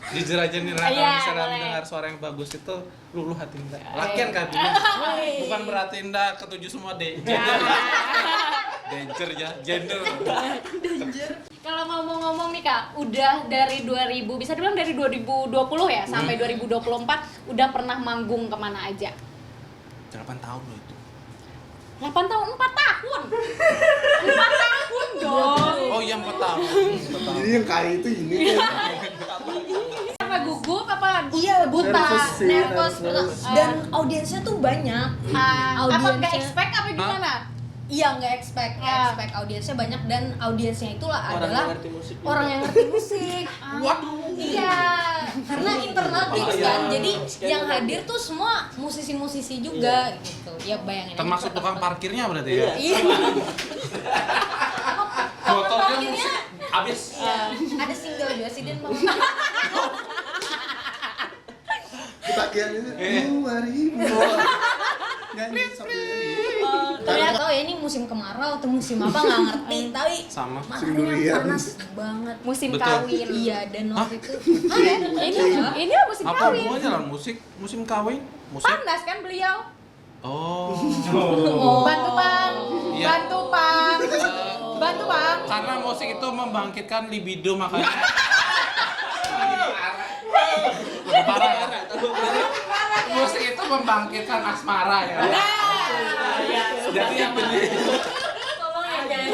Jujur aja nih Ra, Iya, kalau misalnya boleh. mendengar suara yang bagus itu luluh hati Indah. Lakian kan ini. Bukan berarti Indah ketujuh semua gender. Danger ya, gender. Kalau ngomong-ngomong nih Kak, udah dari 2000, bisa dibilang dari 2020 ya sampai 2024 udah pernah manggung kemana aja? 8 tahun loh itu. 8 tahun, 4 tahun. 4 tahun dong. Oh iya 4 tahun. 4 tahun. Jadi yang kaya itu ini kan. Apa gugup apa Iya, buta? Nervous sih, nervous nervous. dan audiensnya tuh banyak. Apa nggak Audiensnya- expect apa gimana? Iya, nggak expect Ah. audiensnya banyak, dan audiensnya itulah adalah ngerti musik. orang yang ngerti musik. Waduh. Iya, karena internal gigs iya. kan, jadi yang hadir tuh semua musisi-musisi juga gitu. Ya bayangin aja Termasuk pertama- tukang parkirnya berarti ya. Iya. Motornya parkirnya- musik habis. Ada single juga sih Den Bang. Kita kian ini 2000. Nyanyi sambil nyanyi. Tapi nggak tahu ya ini musim kemarau atau musim apa nggak ngerti. Tapi Sama. mataharinya durian. panas banget. Musim Betul. kawin. Iya, dan waktu itu Ini musim Apa kawin. hubungannya lah musim kawin? Musik? Panas kan beliau? Oh. Bantu Bang. Iya. Bantu Bang. Bantu Bang. Karena musik itu membangkitkan libido makanya. Lebih parah ya. Jadi, musik itu membangkitkan asmara ya. Jadi yang beli. tolong ya guys.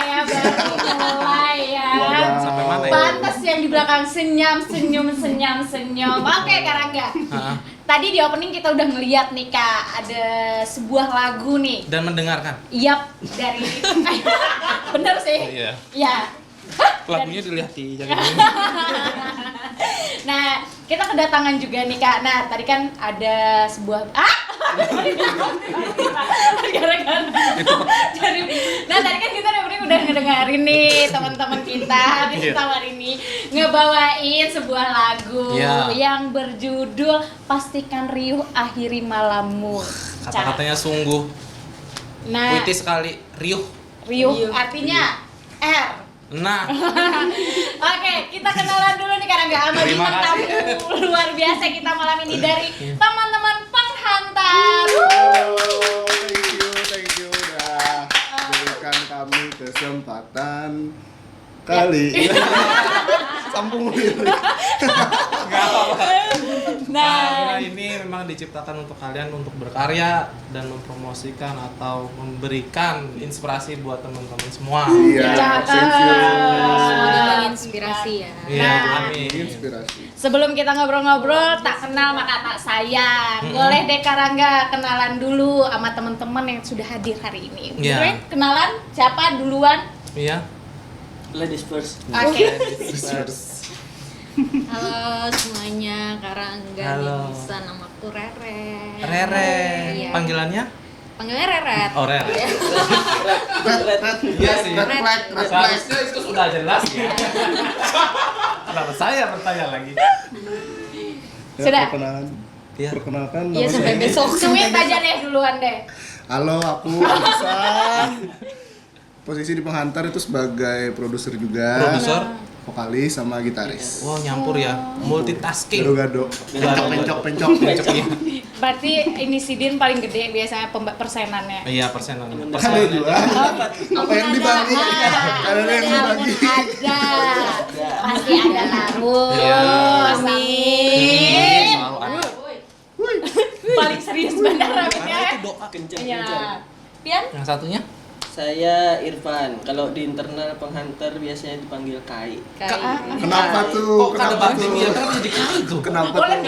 ya, baru mulai ya. Sampai mana ya? Pantes yang di belakang senyum. Oke, Karangga. Tadi di opening kita udah ngeliat nih Kak, ada sebuah lagu nih. Dan mendengarkan. Yap, dari bener sih. Iya. Iya. Lagunya dilihat di jangan. Nah, kita kedatangan juga nih Kak. Nah, tadi kan ada sebuah gara-gara. Jadi, nah tadi kan kita udah ngedengerin nih teman-teman kita di tawar ini ngebawain sebuah lagu yang berjudul Pastikan Riuh Akhiri Malammu. Kata-katanya sungguh puitis sekali. Riuh artinya R. Nah, Oke, kita kenalan dulu nih karena nggak sama Terima bintang kasih. tamu luar biasa kita malam ini dari teman-teman Penghantar. Thank you udah berikan kami kesempatan kali ini. Sambung lirik. nggak apa-apa. Nah, Ini memang diciptakan untuk kalian untuk berkarya dan mempromosikan atau memberikan inspirasi buat teman-teman semua. Iya, thank you. Semoga menginspirasi ya. Iya, Nah. amin. Inspirasi. sebelum kita ngobrol-ngobrol, tak kenal maka tak sayang. Boleh deh Karangga kenalan dulu sama teman-teman yang sudah hadir hari ini. Iya. Boleh kenalan siapa duluan? Iya. Ladies first. Oke. Halo semuanya, Karangga Halo. bisa, namaku Rere. Rere. Iya. Panggilannya? Panggilnya Reret. Oh, Rere. Red Iya sih. flag. Seharusnya itu sudah jelas ya. Kenapa saya bertanya lagi? Sudah. Iya. Perkenalkan Iya nama sampai saya. besok. Sweet aja deh duluan deh. Halo, aku Iksan. Posisi di Penghantar itu sebagai produser juga. Produser. Vokalis sama gitaris. Wow, nyampur ya. Multitasking. Gado-gado. Pencok. Iya. Berarti ini Sidin paling gede biasanya persenannya. Iya, persenan. Ada juga. Apa yang dibagi? Ada yang dibagi. Ada. Pasti ada lagu. Iya. Amin. Selalu ada. Paling serius benar Karena Amit ya. itu doa. Kencang. Iya. Pian? Yang satunya? Saya Irfan. Kalau di internal Penghantar biasanya dipanggil Kai. Kenapa tuh? Kok kada Kenapa bakti tuh? dia kan jadi kai tuh. Kenapa Oleh tuh?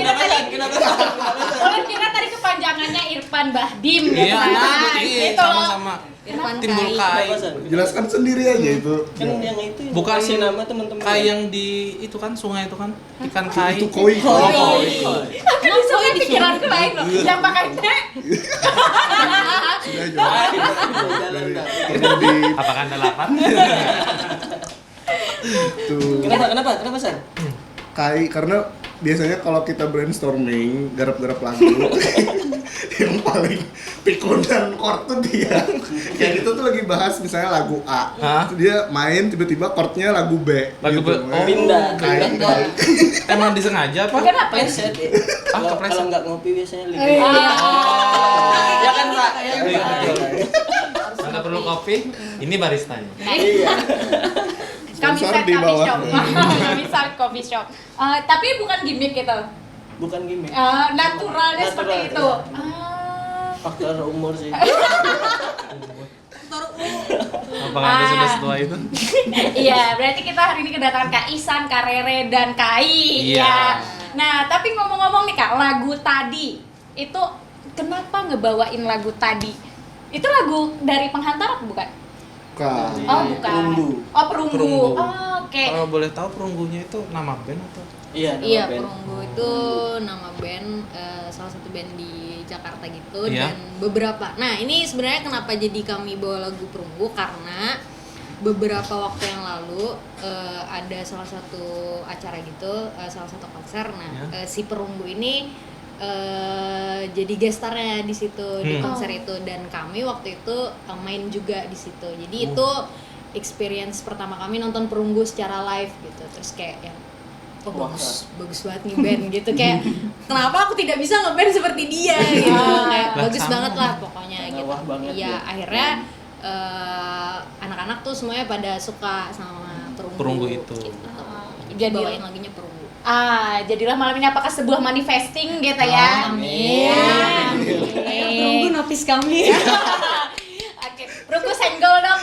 kira tadi kepanjangannya Irfan Bahdim gitu Iya, kan. nah, jadi Itu loh. sama-sama Irfan timbul Kai. kai. Kenapa, San? Jelaskan sendiri aja itu. Kan yang itu Bukan kasih nama teman-teman. kai yang di itu kan sungai itu kan ikan kai. Itu koi. Emang soalnya pikiranku lain loh. Yang makanya Sudah jauh. Dari Apakah Anda lapar? tuh Kenapa San? kai karena biasanya kalau kita brainstorming garap-garap lagu yang paling pikun dan chord tuh dia kayak gitu tuh lagi bahas misalnya lagu A. Hah? Dia main tiba-tiba chordnya lagu B. Lagu B. Oh, pindah. Kai. Emang disengaja apa? kenapa ya? Preset ya. Ah, kepleset. Kalau nggak ngopi biasanya Iya. lihat. Ya kan Pak? Ya, Iya, Pak. betul. Anda perlu kopi? Ini baristanya. Iya. Sponsor Kamisar di coffee bawah. shop. Kamisar coffee shop. Tapi bukan gimmick gitu. Bukan gimmick. Naturalnya seperti Natural, itu. Faktor umur sih. Apakah Anda sudah setua itu? Iya, berarti kita hari ini kedatangan Kak Isan, Kak Rere, dan Kai. Iya. Ya. Nah, tapi ngomong-ngomong nih Kak, lagu tadi itu kenapa ngebawain lagu tadi? Itu lagu dari Penghantar apa bukan? Bukan. Oh, bukan. Perunggu. Oh, Perunggu. Perunggu. Oh, oke. Kalau boleh tahu perunggunya itu nama band atau? Iya, nama Iya, band. Perunggu itu nama band, salah satu band di Jakarta gitu. Iya. Dan beberapa. Nah, ini sebenarnya kenapa jadi kami bawa lagu Perunggu, karena beberapa waktu yang lalu ada salah satu acara gitu, salah satu konser. Nah, Ya. si Perunggu ini jadi gestarnya di situ di konser itu, dan kami waktu itu main juga di situ. Jadi itu experience pertama kami nonton Perunggu secara live gitu. Terus kayak yang bagus banget nih band gitu, kayak kenapa aku tidak bisa ngeband seperti dia gitu. Kayak Lah, bagus sama. banget lah pokoknya gitu. Wah banget Iya, ya. akhirnya anak-anak tuh semuanya pada suka sama Perunggu. Perunggu itu. Gitu. Jadi- Bawain lagunya Perunggu. Jadilah malam ini apakah sebuah manifesting gitu ya? Amin. Perunggu notice kami. Oke, Perunggu senggol dong.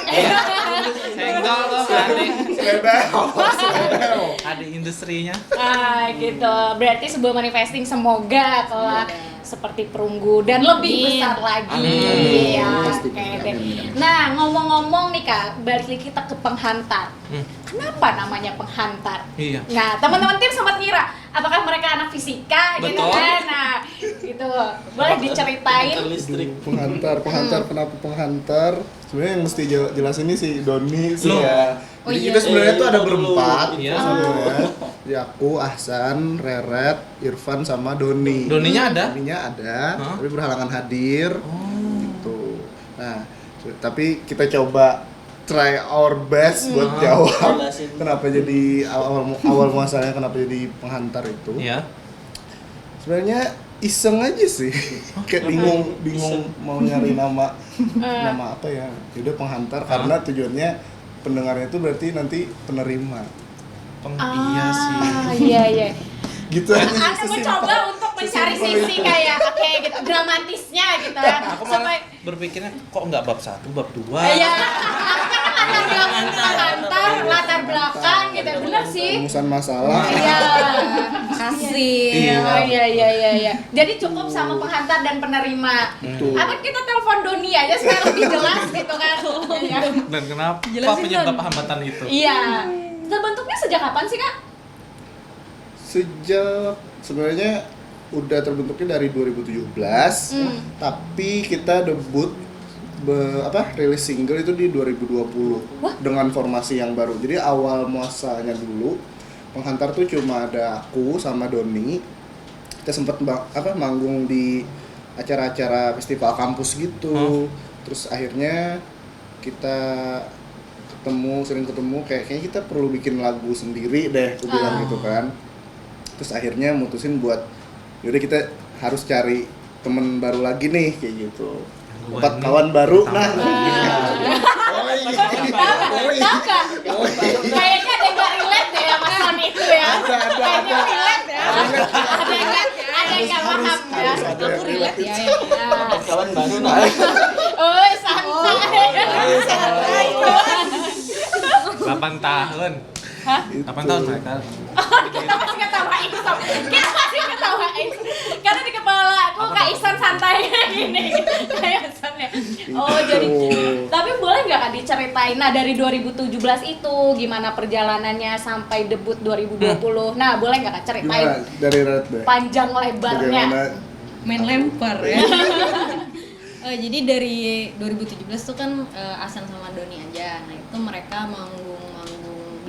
Senggol tuh adik. Sedeo. Adik industrinya. Gitu. Berarti sebuah manifesting semoga kelak seperti perunggu dan lebih besar lagi. Ya, Pasti. oke deh. Nah, ngomong-ngomong nih Kak, balik lagi kita ke penghantar. Kenapa namanya penghantar? Iya. Nah, teman-teman tim sempat ngira apakah mereka anak fisika gitu Betul. kan? Nah, gitu. Boleh diceritain? Listrik. Penghantar kenapa penghantar? Sebenarnya yang mesti jelasin ini si Doni sih Loh. ya. Oh Jadi iya. kita sebenarnya tuh ada Dulu. berempat Iya. sebenarnya. Ya aku, Ahsan, Reret, Irfan sama Doni. Doninya ada? Doninya ada, Hah? tapi berhalangan hadir. Gitu. Nah, tapi kita coba try our best buat jawab Jelasin. kenapa jadi awal muasalnya kenapa jadi penghantar itu. Iya. Sebenarnya iseng aja sih. Kayak bingung mau nyari nama apa ya. Yaudah penghantar karena tujuannya pendengarnya itu berarti nanti penerima. Iya sih. Iya. Gitu aja. Anda mencoba untuk mencari sisi kayak oke gitu dramatisnya gitu ya. Aku malah berpikirnya kok nggak bab 1, bab 2. Iya. Latar belakang penghantar, latar belakang gitu. Bener sih. Rumusan masalah. Iya. Kasih. Oh iya. Jadi cukup sama penghantar dan penerima. Betul. Apa kita telepon Doni aja supaya lebih jelas gitu kan? Iya. Dan kenapa Jelasin, penyebab Don. hambatan itu? Iya. Terbentuknya sejak kapan sih Kak? Sejak sebenarnya udah terbentuknya dari 2017, tapi kita debut rilis single itu di 2020 dengan formasi yang baru. Jadi awal muasalnya dulu penghantar tuh cuma ada aku sama Doni. Kita sempat manggung di acara-acara festival kampus gitu. Terus akhirnya kita sering ketemu kayaknya kita perlu bikin lagu sendiri deh, aku bilang gitu kan. Terus akhirnya mutusin buat yaudah kita harus cari temen baru lagi nih kayak gitu. Dapat kawan baru. Nah. Kayaknya ada yang gak relate deh sama Sony itu ya. Kayaknya relate ya. Ada yang gak paham ya. Aku relate ya. Nah. Kawan baru nah. Oh, santai. 8 tahun. Hah? 8 tahun mereka. Kita masih ketawain Sob. Kita masih ketawain. Karena di kepala aku Kak Ihsan santai gini. Kayak Ihsan ya. Oh, jadi tapi boleh nggak Kak diceritain nah dari 2017 itu gimana perjalanannya sampai debut 2020. Nah, boleh nggak Kak ceritain Gimana dari Red deh? panjang lebarnya? Bagaimana Main lempar ya. Jadi dari 2017 tuh kan Ahsan sama Doni aja. Nah itu mereka manggung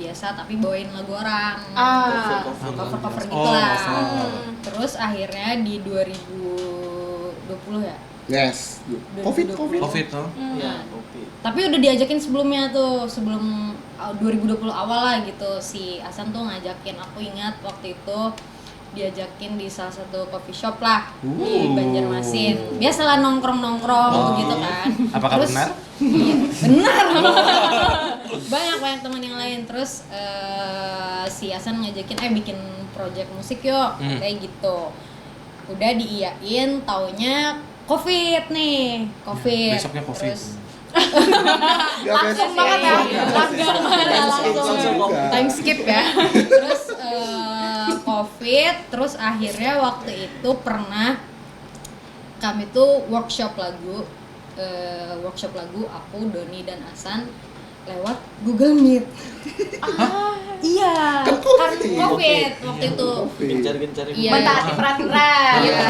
biasa tapi bawain lagu orang. Cover gitu lah. Terus akhirnya di 2020 ya. Yes. Covid. Covid tuh. Ya, kopi. Tapi udah diajakin sebelumnya tuh, sebelum 2020 awal lah gitu. Si Ahsan tuh ngajakin, aku ingat waktu itu diajakin di salah satu coffee shop lah di Banjarmasin. Biasalah nongkrong gitu kan. Apakah Terus, benar? Iya, benar. banyak teman yang lain. Terus si Ahsan ngajakin bikin project musik yuk, kayak gitu. Udah diiyain, taunya Covid nih, Covid. Besoknya Covid. Terus Ya, Langsung banget ya. langsung time skip ya. Terus Covid, terus akhirnya waktu itu pernah kami tuh workshop lagu aku, Doni dan Ahsan lewat Google Meet. Iya, kan Covid waktu itu. Gencar-gencarin. Iya. Mentaati peraturan. Iya.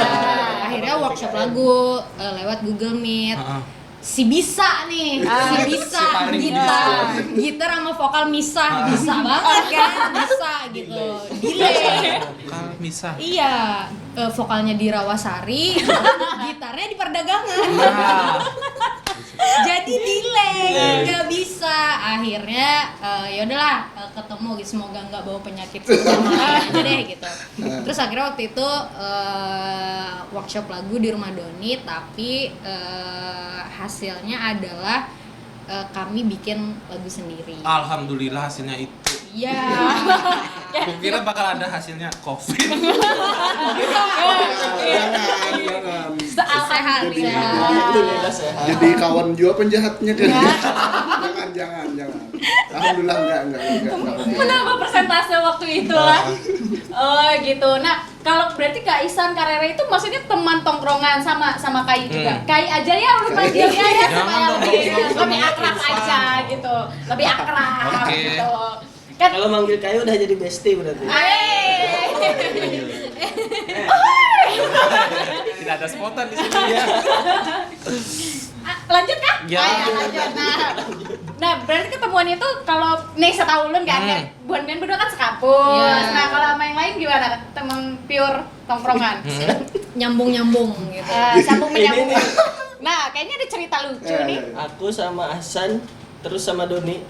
Akhirnya workshop lagu lewat Google Meet. Si bisa nih, si bisa paling gitar sama vokal misah, bisa banget kan, bisa gitu. Delay. Vokal misah. Iya, vokalnya di Rawasari, gitarnya di Perdagangan. Jadi delay, nggak bisa. Akhirnya ya udahlah ketemu, semoga nggak bawa penyakit aja deh gitu. Terus akhirnya waktu itu workshop lagu di rumah Doni, tapi hasilnya adalah kami bikin lagu sendiri. Alhamdulillah hasilnya itu. Iya. Kukira bakal ada hasilnya Covid. Jangan. Sehat. Alhamdulillah sehat. Jadi kawan juga penjahatnya kan. Jangan. jangan. Alhamdulillah enggak. Menambah persentase waktu itu lah. Oh gitu. Nah, kalau berarti Kak Ihsan, Kak Rere itu maksudnya teman tongkrongan sama Kai juga. Kai aja ya udah panggilnya ya supaya lebih akrab aja gitu. Lebih akrab gitu. Kan Kalau manggil kayu udah jadi bestie berarti. Tidak ada spontan di sini ya. Lanjut Kak? Ya. Lanjut. Nah, berarti ketemuan itu kalau nih setahun kan buan Ben berdua kan sekampus. Iya. Nah, kalau sama yang lain gimana? Temen pure tongkrongan. Nyambung gitu. Sambung menyambung. Nah, kayaknya ada cerita lucu nih. Aku sama Hasan terus sama Doni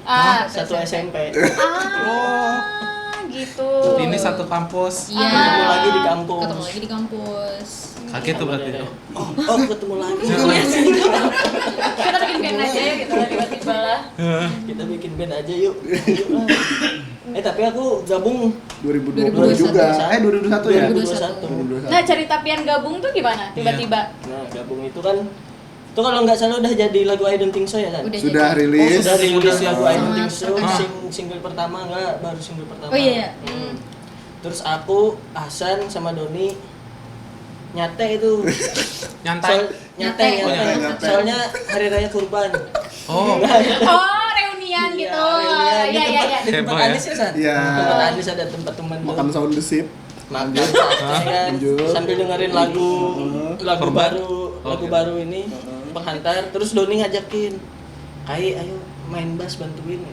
satu SMP. Gitu. Ini satu kampus. Iya. Ketemu lagi di kampus. Ketemu lagi di kampus. Kaget tuh berarti. Oh, ketemu lagi. Kita bikin band aja ya gitu tiba-tiba lah. Kita bikin band aja yuk. Tapi aku gabung 2020 juga. 2021 ya? 2021. Nah, cerita Pian gabung tuh gimana? Tiba-tiba. Nah, gabung itu kan kalau nggak salah udah jadi lagu I Don't Think So ya kan? Sudah rilis. Sudah rilis lagu I Don't Sama Think So, terkenal. single pertama baru single pertama. Oh iya. Terus aku, Hasan sama Doni nyate itu. Nyantai. Nyate. Nyate. Soalnya hari raya kurban. Oh. Oh, reunian Iya, gitu. reunian. Di Iya. tempat Heboh ya? Anis ya, San? Iya. Tempat Anis ada tempat teman tuh. Makan sound the ship. Makan sate kan, Lanjut. sambil dengerin lagu Korban. lagu baru ini penghantar. Terus Doni ngajakin, Kai ayo main bass bantuin.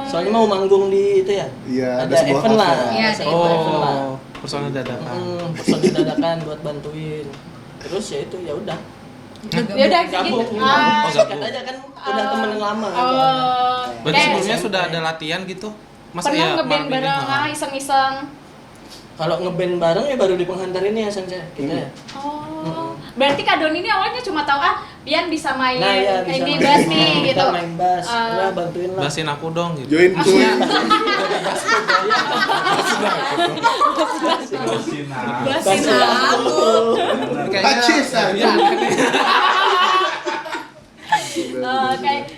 Soalnya mau manggung di itu ya. Iya, ada ada sebuah event lah. cafe. Iya, Ada ada event lah. Oh, personal dadakan. Personil dadakan buat bantuin. Terus ya itu ya udah. Ya udah Gabung. gitu. Sikat aja kan udah temen yang lama. Berarti Kayak sebelumnya sudah ada latihan gitu? Masa pernah ya ngeband malam ini? bareng, iseng-iseng. Kalau ngeband bareng ya baru di penghantar ini ya Sanca kita ya. Oh, berarti Kak Doni ini awalnya cuma tahu Pian bisa main Nah ya bisa ini main. bass nih Kita gitu. main bass, udah bantuin lah. Basin aku dong gitu. Join tuh. Basin Bassin aku. Pacis aja.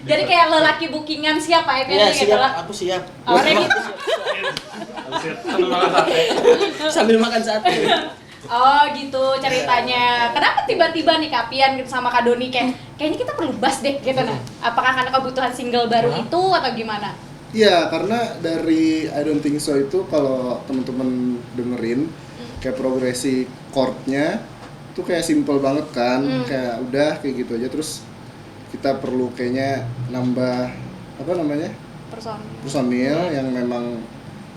jadi kayak lelaki bookingan siapa ya Pian Iya gitu siap, lah. aku siap. Awalnya gitu. Sambil makan sate. Oh gitu ceritanya. Kenapa tiba-tiba nih Kak Pian gitu sama Kak Doni kayaknya kita perlu bass deh gitu nah. Apakah karena kebutuhan single baru itu atau gimana? Iya, karena dari I Don't Think So itu kalau teman-teman dengerin kayak progresi chordnya tuh kayak simple banget kan, kayak udah kayak gitu aja. Terus kita perlu kayaknya nambah apa namanya personil yang memang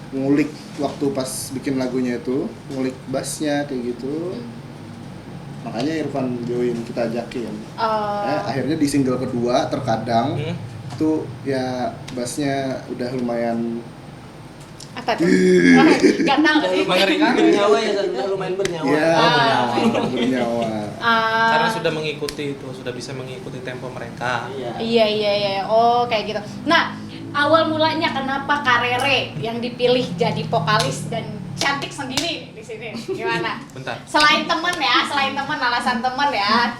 ngulik waktu pas bikin lagunya itu, ngulik bassnya kayak gitu. Makanya Irfan join, kita ajakin. Akhirnya di single kedua terkadang itu ya bassnya udah lumayan Apa tuh? Gak tau. Mengerikan. Bernyawa ya, udah lumayan bernyawa. ya bernyawa. Karena sudah mengikuti itu, sudah bisa mengikuti tempo mereka. Iya. Oh kayak gitu. Nah, awal mulanya kenapa Kak Rere yang dipilih jadi vokalis dan cantik sendiri di sini? Gimana? Bentar. Selain teman ya, alasan teman ya.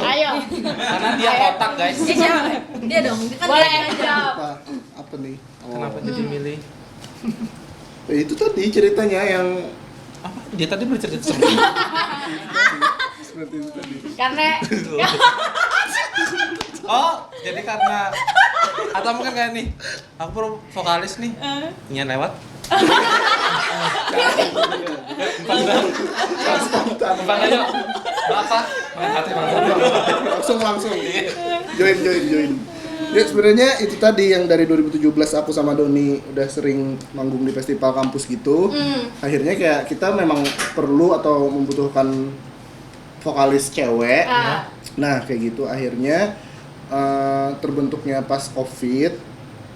Ayo. Karena dia kotak guys. Dia siapa? Dia dong. Dia kan Boleh dia jawab. Apa nih? Kenapa jadi milih? Itu tadi ceritanya yang Apa? Dia tadi bercerita seperti seperti itu tadi. Karena Oh, jadi karena atau mungkin kayak nih, aku perlu vokalis nih, nyanyi lewat. Bukan aja, bapak, hati langsung join. Ya sebenarnya itu tadi yang dari 2017 aku sama Doni udah sering manggung di festival kampus gitu. Akhirnya kayak kita memang perlu atau membutuhkan vokalis cewek. Nah kayak gitu akhirnya terbentuknya pas COVID.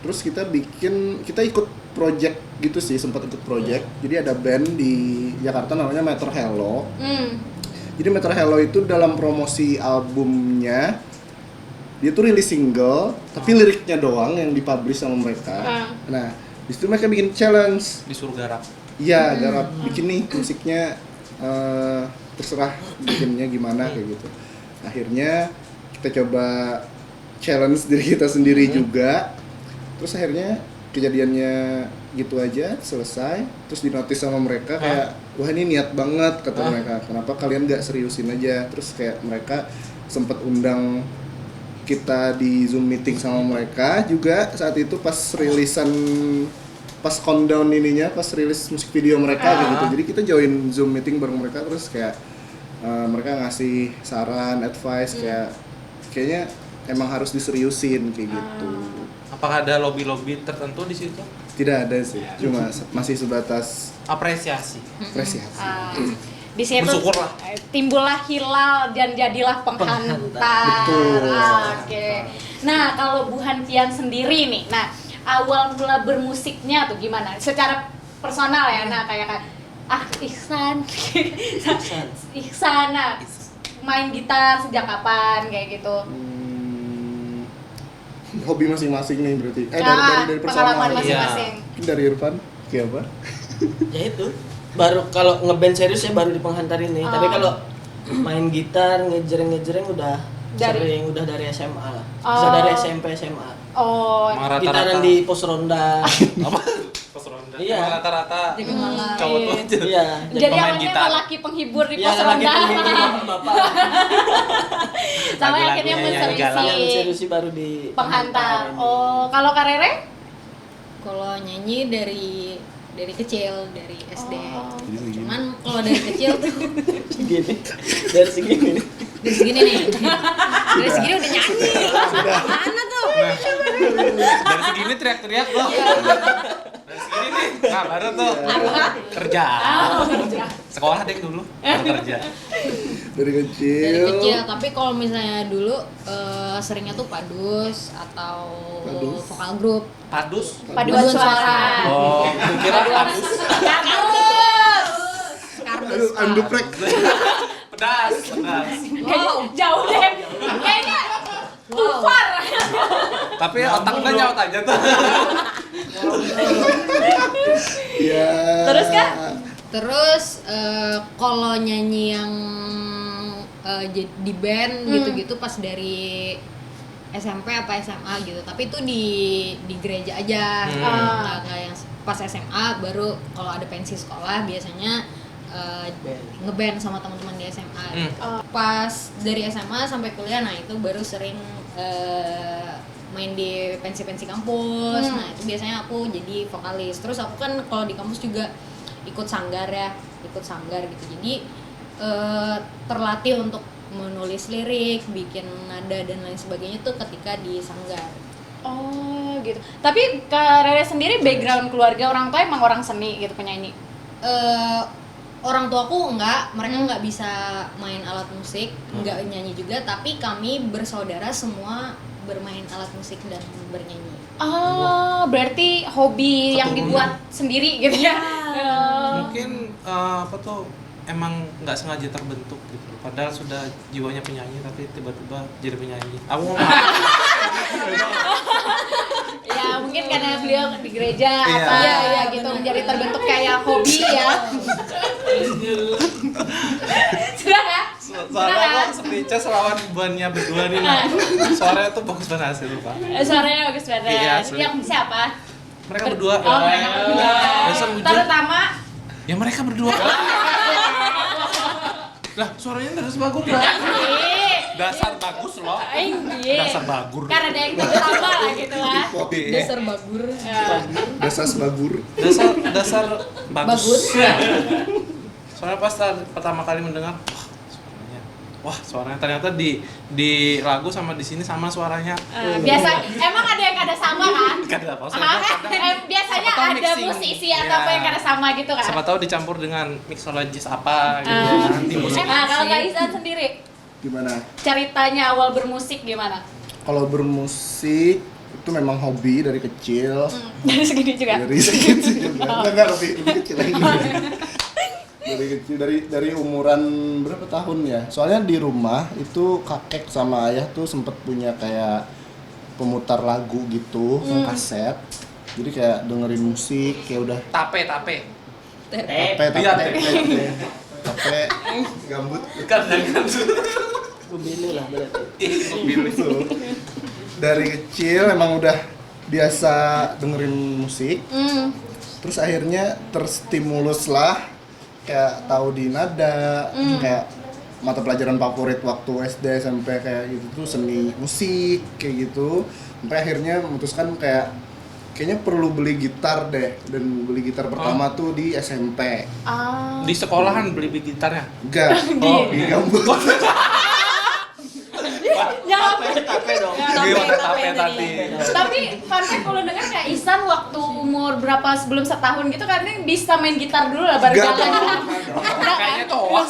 Terus kita ikut project gitu sih, sempat ikut project. Jadi ada band di Jakarta namanya Meter Hello. Jadi Meter Hello itu dalam promosi albumnya dia tuh rilis single, tapi liriknya doang yang dipublish sama mereka. Nah, di situ mereka bikin challenge. disuruh garap. Iya, garap bikin nih musiknya, terserah bikinnya gimana kayak gitu. Akhirnya kita coba challenge diri kita sendiri juga. Terus akhirnya kejadiannya gitu aja selesai, terus dinotis sama mereka kayak wah ini niat banget kata mereka, kenapa kalian nggak seriusin aja. Terus kayak mereka sempet undang kita di Zoom meeting sama mereka juga saat itu pas rilisan, pas countdown ininya, pas rilis musik video mereka gitu. Jadi kita join Zoom meeting bareng mereka, terus kayak mereka ngasih saran, advice kayaknya emang harus diseriusin kayak gitu. Apakah ada lobby-lobby tertentu di situ? Tidak ada sih, cuma masih sebatas Apresiasi. apresiasi. Di situ Bersyukurlah. timbullah hilal dan jadilah penghantar. Betul. Oke. Nah, kalau Bu Hanfian sendiri nih, nah awal mula bermusiknya tuh gimana? Secara personal ya, nah kayak Ihsan, Ihsan, nah, main gitar sejak kapan kayak gitu? Hobi masing-masing nih berarti. Dari personal. Pengalaman masing-masing. Mungkin dari Irfan, kayak apa? Ya itu. Baru kalau ngeband serius ya baru di Penghantar ini. Tapi kalau main gitar, ngejreng udah sering, udah dari SMA lah. Bisa dari SMP, SMA. Oh, Emang Gitaran di pos ronda. apa? Pos ronda. Iya. Emang rata-rata Jaga malam. cowok tuh aja. Iya. jadi pemain awalnya gitar. lelaki penghibur di Iya, pos lagi ronda. bapak. Sampai Lagu-lagunya akhirnya yang galau. Yang menserisi serius sih baru di penghantar. ini. Oh, kalau Kak Rere? Kalau nyanyi dari kecil, dari SD. Oh. Cuman kalau dari kecil tuh Segini. Dari segini. dari segini nih. Dari segini udah nyanyi. Mana tuh? Dari segini teriak-teriak loh. Dari segini nih. Nah, baru tuh kerja. Sekolah deh dulu, baru kerja. Dari kecil. Dari kecil, tapi kalau misalnya dulu seringnya tuh padus atau Padus? vokal grup. Padus. Paduan suara. Oh, kira padus. Aduh, anduprek. Pedas. Wow. Jauh deh. Kayaknya kufar. Tapi otaknya nyaut aja tuh. Iya. Terus, Kak? Terus kalau nyanyi yang di band gitu-gitu pas dari SMP apa SMA gitu, tapi itu di gereja aja. Nggak yang pas SMA baru kalau ada pensi sekolah biasanya ngeband sama teman-teman di SMA gitu. Pas dari SMA sampai kuliah, nah itu baru sering main di pensi-pensi kampus. Nah itu biasanya aku jadi vokalis. Terus aku kan kalau di kampus juga ikut sanggar gitu. Jadi terlatih untuk menulis lirik, bikin nada dan lain sebagainya tuh ketika di sanggar. Oh, gitu. Tapi Kak Rere sendiri background keluarga orang tua emang orang seni gitu, penyanyi. Orang tuaku mereka nggak bisa main alat musik, nggak nyanyi juga, tapi kami bersaudara semua bermain alat musik dan bernyanyi. Oh, berarti hobi yang dibuat sendiri gitu ya. Mungkin apa tuh emang nggak sengaja terbentuk gitu. Padahal sudah jiwanya penyanyi tapi tiba-tiba jadi penyanyi. Aku mau Ya, mungkin karena beliau di gereja Iya. apa ya gitu menjadi terbentuk kayak hobi ya. Sudah ya? Soalnya aku speechless lawan bannya berdua nih. Nah. Suaranya tuh bagus banget hasil Pak. Suaranya bagus banget. Iya, sulit. Yang siapa? Mereka berdua. Oh, mereka berdua. Dasar hujan. Terutama Ya mereka berdua. Lah, suaranya terus bagus lah. Dasar bagus loh. Dasar bagur. Karena ada yang tambah lah gitu lah. Dasar bagur. Dasar bagur. Dasar bagus. Bagus. Soalnya pas pertama kali mendengar, wah suaranya ternyata di lagu sama di sini sama suaranya. Biasa emang ada yang kada sama kan? Kada apa Biasanya Atau ada mixing. musisi atau apa Iya. yang kada sama gitu kan? Siapa tahu dicampur dengan mixologis apa gitu. Nanti musik. Nah, kalau Kak Ihsan sendiri Gimana? ceritanya awal bermusik gimana? Kalau bermusik itu memang hobi dari kecil. Dari segini juga. Dari segitu juga. Enggak, lebih kecil lagi. Dari kecil, dari umuran berapa tahun ya? Soalnya di rumah itu kakek sama ayah tuh sempet punya kayak pemutar lagu gitu, yang kaset. Jadi kayak dengerin musik, kayak udah Tape. tape, gambut. Kan dengan Memilih lah berarti. Gitu. dari kecil emang udah biasa dengerin musik. Terus akhirnya terstimulus lah, kayak tahu di nada, kayak mata pelajaran favorit waktu SD SMP kayak gitu tuh seni musik kayak gitu. Sampai akhirnya memutuskan kayaknya perlu beli gitar deh, dan beli gitar pertama tuh di SMP. Di sekolahan beli gitarnya? Enggak, di gambut. Tape dong. Tape tadi. Tapi fun fact kalau dengar kayak Ihsan waktu umur berapa sebelum setahun gitu kan dia bisa main gitar dulu lah baru Enggak jalan. dong. Kayaknya tuh hoax.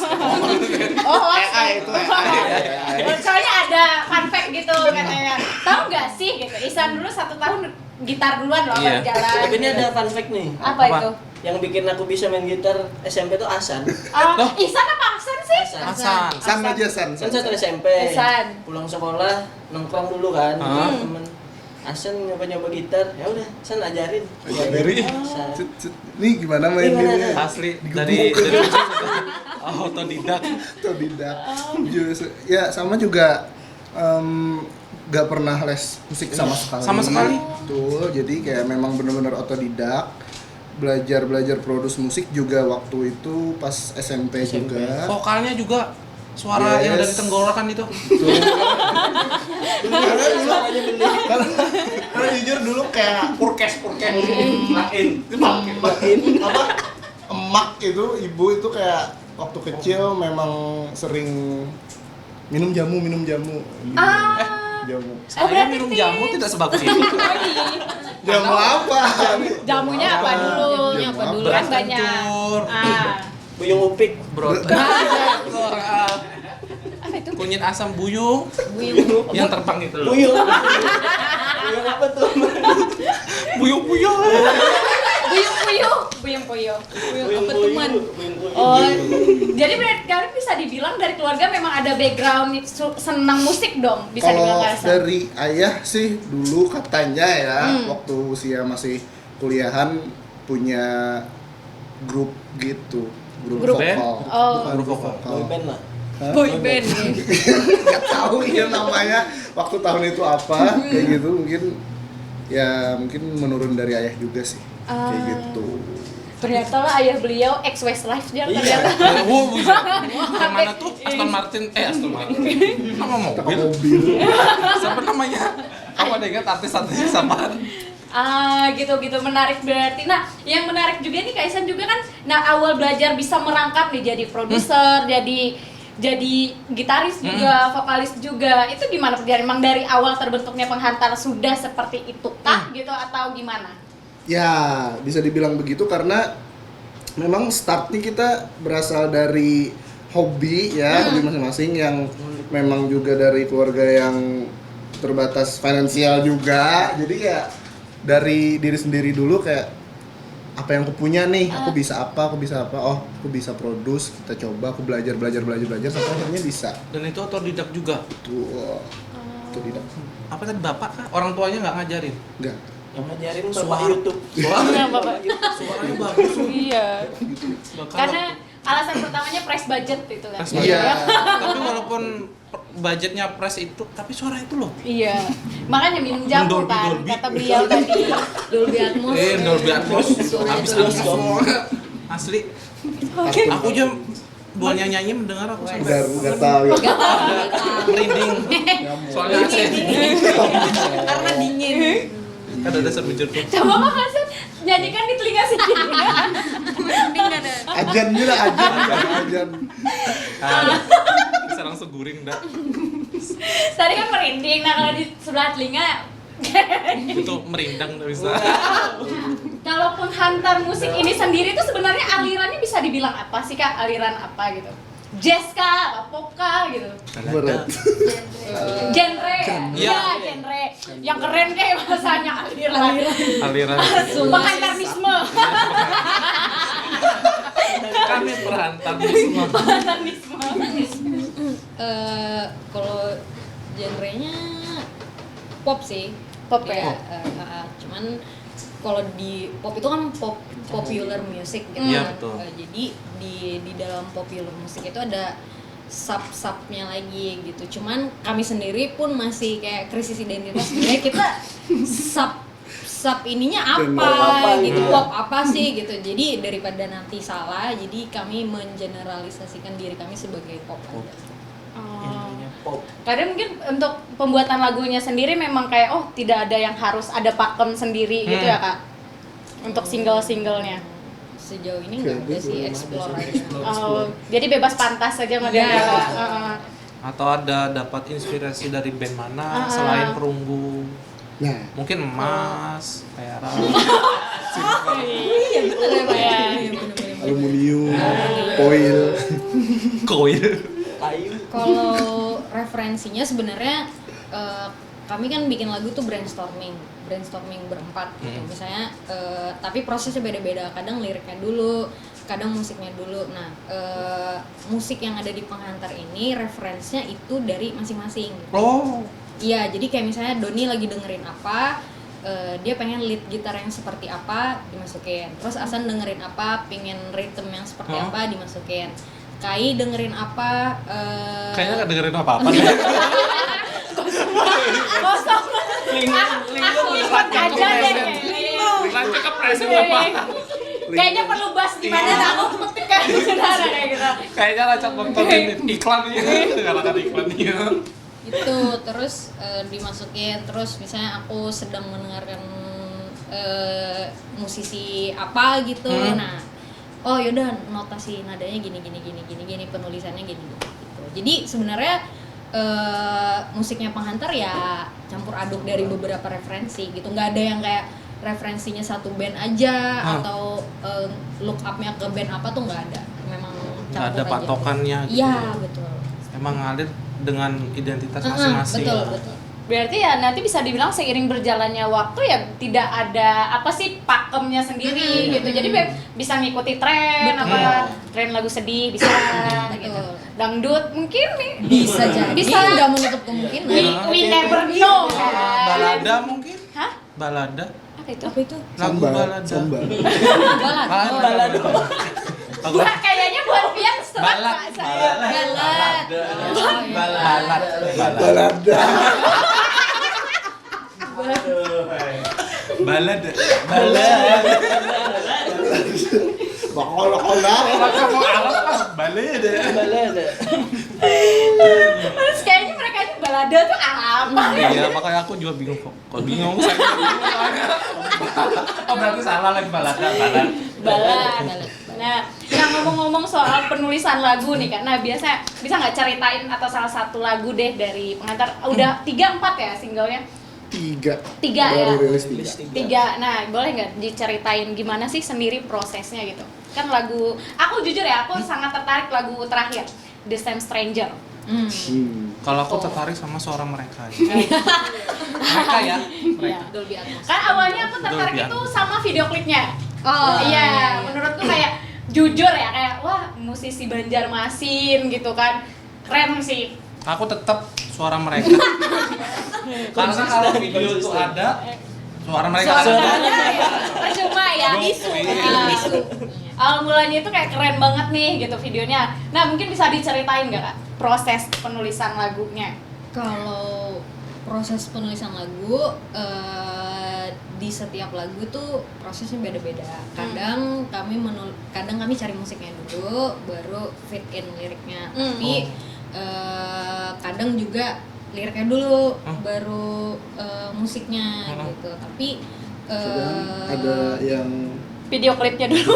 Oh, hoax. AI itu AI. Soalnya ada fun fact gitu katanya. Tahu nggak sih gitu? Ihsan dulu 1 tahun gitar duluan loh baru jalan. Tapi ini ada fun fact nih. Apa itu? Yang bikin aku bisa main gitar SMP tuh Asan. Ihsan apa Aksan sih? Hasan. San aja San. Kan satu SMP. San. Pulang sekolah nongkrong dulu kan temen. Asan nyoba gitar, ya udah, San ajarin. Dari San. Nih gimana mainnya? Asli Digebuk. dari otodidak. Otodidak. Ya sama juga gak pernah les musik sama sekali. Sama sekali? Betul, jadi kayak memang bener-bener otodidak. Belajar produce musik juga waktu itu pas SMP juga. Vokalnya juga suara yang dari tenggorokan itu. Karena jujur dulu kayak purkes makin apa emak itu ibu itu kayak waktu kecil memang sering minum jamu jamu. Saya minum jamu tidak sebagus itu. Jamu apa? Jamunya apa dulu? Kan Beras banyak. kencur. Buyung upik. Bro. Apa itu? Kunyit asam buyung. Yang terbang itu loh. Buyung. Buyung apa tuh? Buyung-buyung. Buyung puyuh. Apa tuh man? Oh, jadi berarti kalian bisa dibilang dari keluarga memang ada background senang musik dong, bisa dibilang Kalau nggak San? dari ayah sih dulu katanya ya waktu usia masih kuliahan punya grup gitu, grup band? vokal. Oh. Bukan grup vokal. Boyband lah. Boy band. Gak tahu ya namanya waktu tahun itu apa kayak gitu, mungkin menurun dari ayah juga sih kayak gitu. Ternyata lah ayah beliau ex Westlife dia ternyata. Wow, bisa. Yang mana tuh? Aston Martin. Nama mobil. Siapa namanya? Kamu ada ingat artis-artisnya siapa? Gitu menarik berarti. Nah, yang menarik juga nih Kaisan juga kan, nah awal belajar bisa merangkap nih jadi produser, jadi gitaris juga, vokalis juga. Itu gimana perjalanan? Emang dari awal terbentuknya Penghantar sudah seperti itu kah gitu atau gimana? Ya, bisa dibilang begitu karena memang startnya kita berasal dari hobi ya, hobi masing-masing yang memang juga dari keluarga yang terbatas finansial juga. Jadi ya dari diri sendiri dulu kayak apa yang aku punya nih, aku bisa apa, oh aku bisa produce, kita coba, aku belajar sampai akhirnya bisa. Dan itu otodidak juga. Tuh, otodidak. Apa tadi bapak kah? Orang tuanya nggak ngajarin? Enggak. Yang ngajarin bapak Suara. YouTube. Nah, Bapak. Suaranya bagus. Iya. Bahkan Karena alasan pertamanya price budget itu kan. Price Iya. tapi walaupun budgetnya press itu, tapi suara itu loh. Iya. Makanya minum jamu Dolby, kan, Dolby. kata beliau tadi. Dolby Atmos. Dolby Atmos. Suaranya Habis tuh asli. Aku aja buat nyanyi mendengar aku sampai Enggak tahu ya. merinding. Soalnya AC. Karena dingin. Kan ada sebujur tuh. Coba Kak Hasan nyanyikan di telinga sini. Ajan juga ajan. Bisa langsung guring dah. Tadi kan merinding, nah kalau di sebelah telinga Itu merindang udah bisa. Kalaupun Hantar musik ini sendiri tuh sebenarnya alirannya bisa dibilang apa sih Kak? Aliran apa gitu? Jazz kah? Apa pop kah gitu? Berat. Genre? Iya. Genre. Yang keren kayak bahasanya aliran. Aliran. Penghantarisme. Kami perhantar semua. Penghantarisme. Kalau genrenya pop sih. Pop ya? Cuman kalau di pop itu kan popular music gitu Iya, kan. betul. Jadi di dalam popular music itu ada sub-subnya lagi gitu. Cuman kami sendiri pun masih kayak krisis identitas sebenarnya kita sub ininya apa gitu, pop apa sih gitu. Jadi daripada nanti salah, jadi kami mengeneralisasikan diri kami sebagai pop aja. Intinya pop. Kadang mungkin untuk pembuatan lagunya sendiri memang kayak tidak ada yang harus ada pakem sendiri gitu ya Kak. Untuk single-singlenya. Sejauh ini nggak ada sih, explore aja. Jadi bebas pantas saja model. Atau ada dapat inspirasi dari band mana selain Perunggu? Nah, Mungkin Emas, Perak. Iya bener ya Pak ya. aluminium, foil. Koil. Kayu. Kalau referensinya sebenarnya kami kan bikin lagu tuh brainstorming berempat gitu. Misalnya tapi prosesnya beda-beda, kadang liriknya dulu, kadang musiknya dulu. Nah, musik yang ada di Penghantar ini referensinya itu dari masing-masing. Oh. Iya, jadi kayak misalnya Doni lagi dengerin apa, dia pengen lead gitar yang seperti apa, dimasukin. Terus Asan dengerin apa, pengen rhythm yang seperti apa, dimasukin. Kai dengerin apa, Kayaknya nggak dengerin apa-apa deh. Kosong. Aku ikut aja deh. Lanjut ke pressing apa? Kayaknya perlu bahas di mana aku ketik kayak saudara kayak gitu. Kayaknya lanjut nontonin iklan ini, katakan iklannya. itu terus dimasukin. Terus misalnya aku sedang mendengarkan musisi apa gitu, nah oh yaudah notasi nadanya gini, penulisannya gini gitu. Jadi sebenarnya musiknya Penghantar ya campur aduk dari beberapa referensi gitu, nggak ada yang kayak referensinya satu band aja atau look up-nya ke band apa tuh nggak ada, memang Nggak ada campur aja. patokannya gitu. Iya betul. Emang ngalir dengan identitas masing-masing. Betul. Berarti ya nanti bisa dibilang seiring berjalannya waktu ya tidak ada apa sih pakemnya sendiri gitu. Jadi bisa ngikuti tren tren lagu sedih bisa gitu. Dangdut mungkin nih Bisa jadi, Bisa. nggak menutup kemungkinan. we never know kan. Balada mungkin? Hah? Balada? Apa itu? Apa itu? Lagu balada. Samba. Balad. Buat kayaknya buat Pian serat Balad. Pak, saya. Balad. Balad. Balada. Balada. Bakola. Kamu alat balada. Balada. Terus kayaknya mereka ini balada tuh apa? Iya, makanya aku juga bingung kok. Kok bingung saya juga bingung soalnya. Oh, berarti salah lagi balada. Balad. Nah, ngomong-ngomong soal penulisan lagu nih Kak. Nah, biasa bisa nggak ceritain atau salah satu lagu deh dari Penghantar? Udah 3-4 ya singlenya? 3 ya? Baru rilis 3. 3. Nah, boleh nggak diceritain gimana sih sendiri prosesnya gitu? Kan lagu, aku jujur ya, aku sangat tertarik lagu terakhir, The Same Stranger. Kalau aku tertarik sama suara mereka. Mereka ya. Iya. Dolby Atmos. Kan awalnya aku tertarik Dolby itu Atmos. sama video klipnya. Oh Iya, menurutku kayak jujur ya kayak wah musisi Banjarmasin gitu kan. Keren sih. Aku tetap suara mereka. Karena kalau video itu ada, suara mereka Suaranya ya percuma ya. Isu. Awal mulanya itu kayak keren banget nih gitu videonya. Nah, mungkin bisa diceritain nggak Kak proses penulisan lagunya? Kalau proses penulisan lagu di setiap lagu tuh prosesnya beda-beda. Kadang kami cari musiknya dulu, baru fit in liriknya. Tapi kadang juga liriknya dulu, baru musiknya gitu. Tapi Sedang ada yang Video klipnya dulu.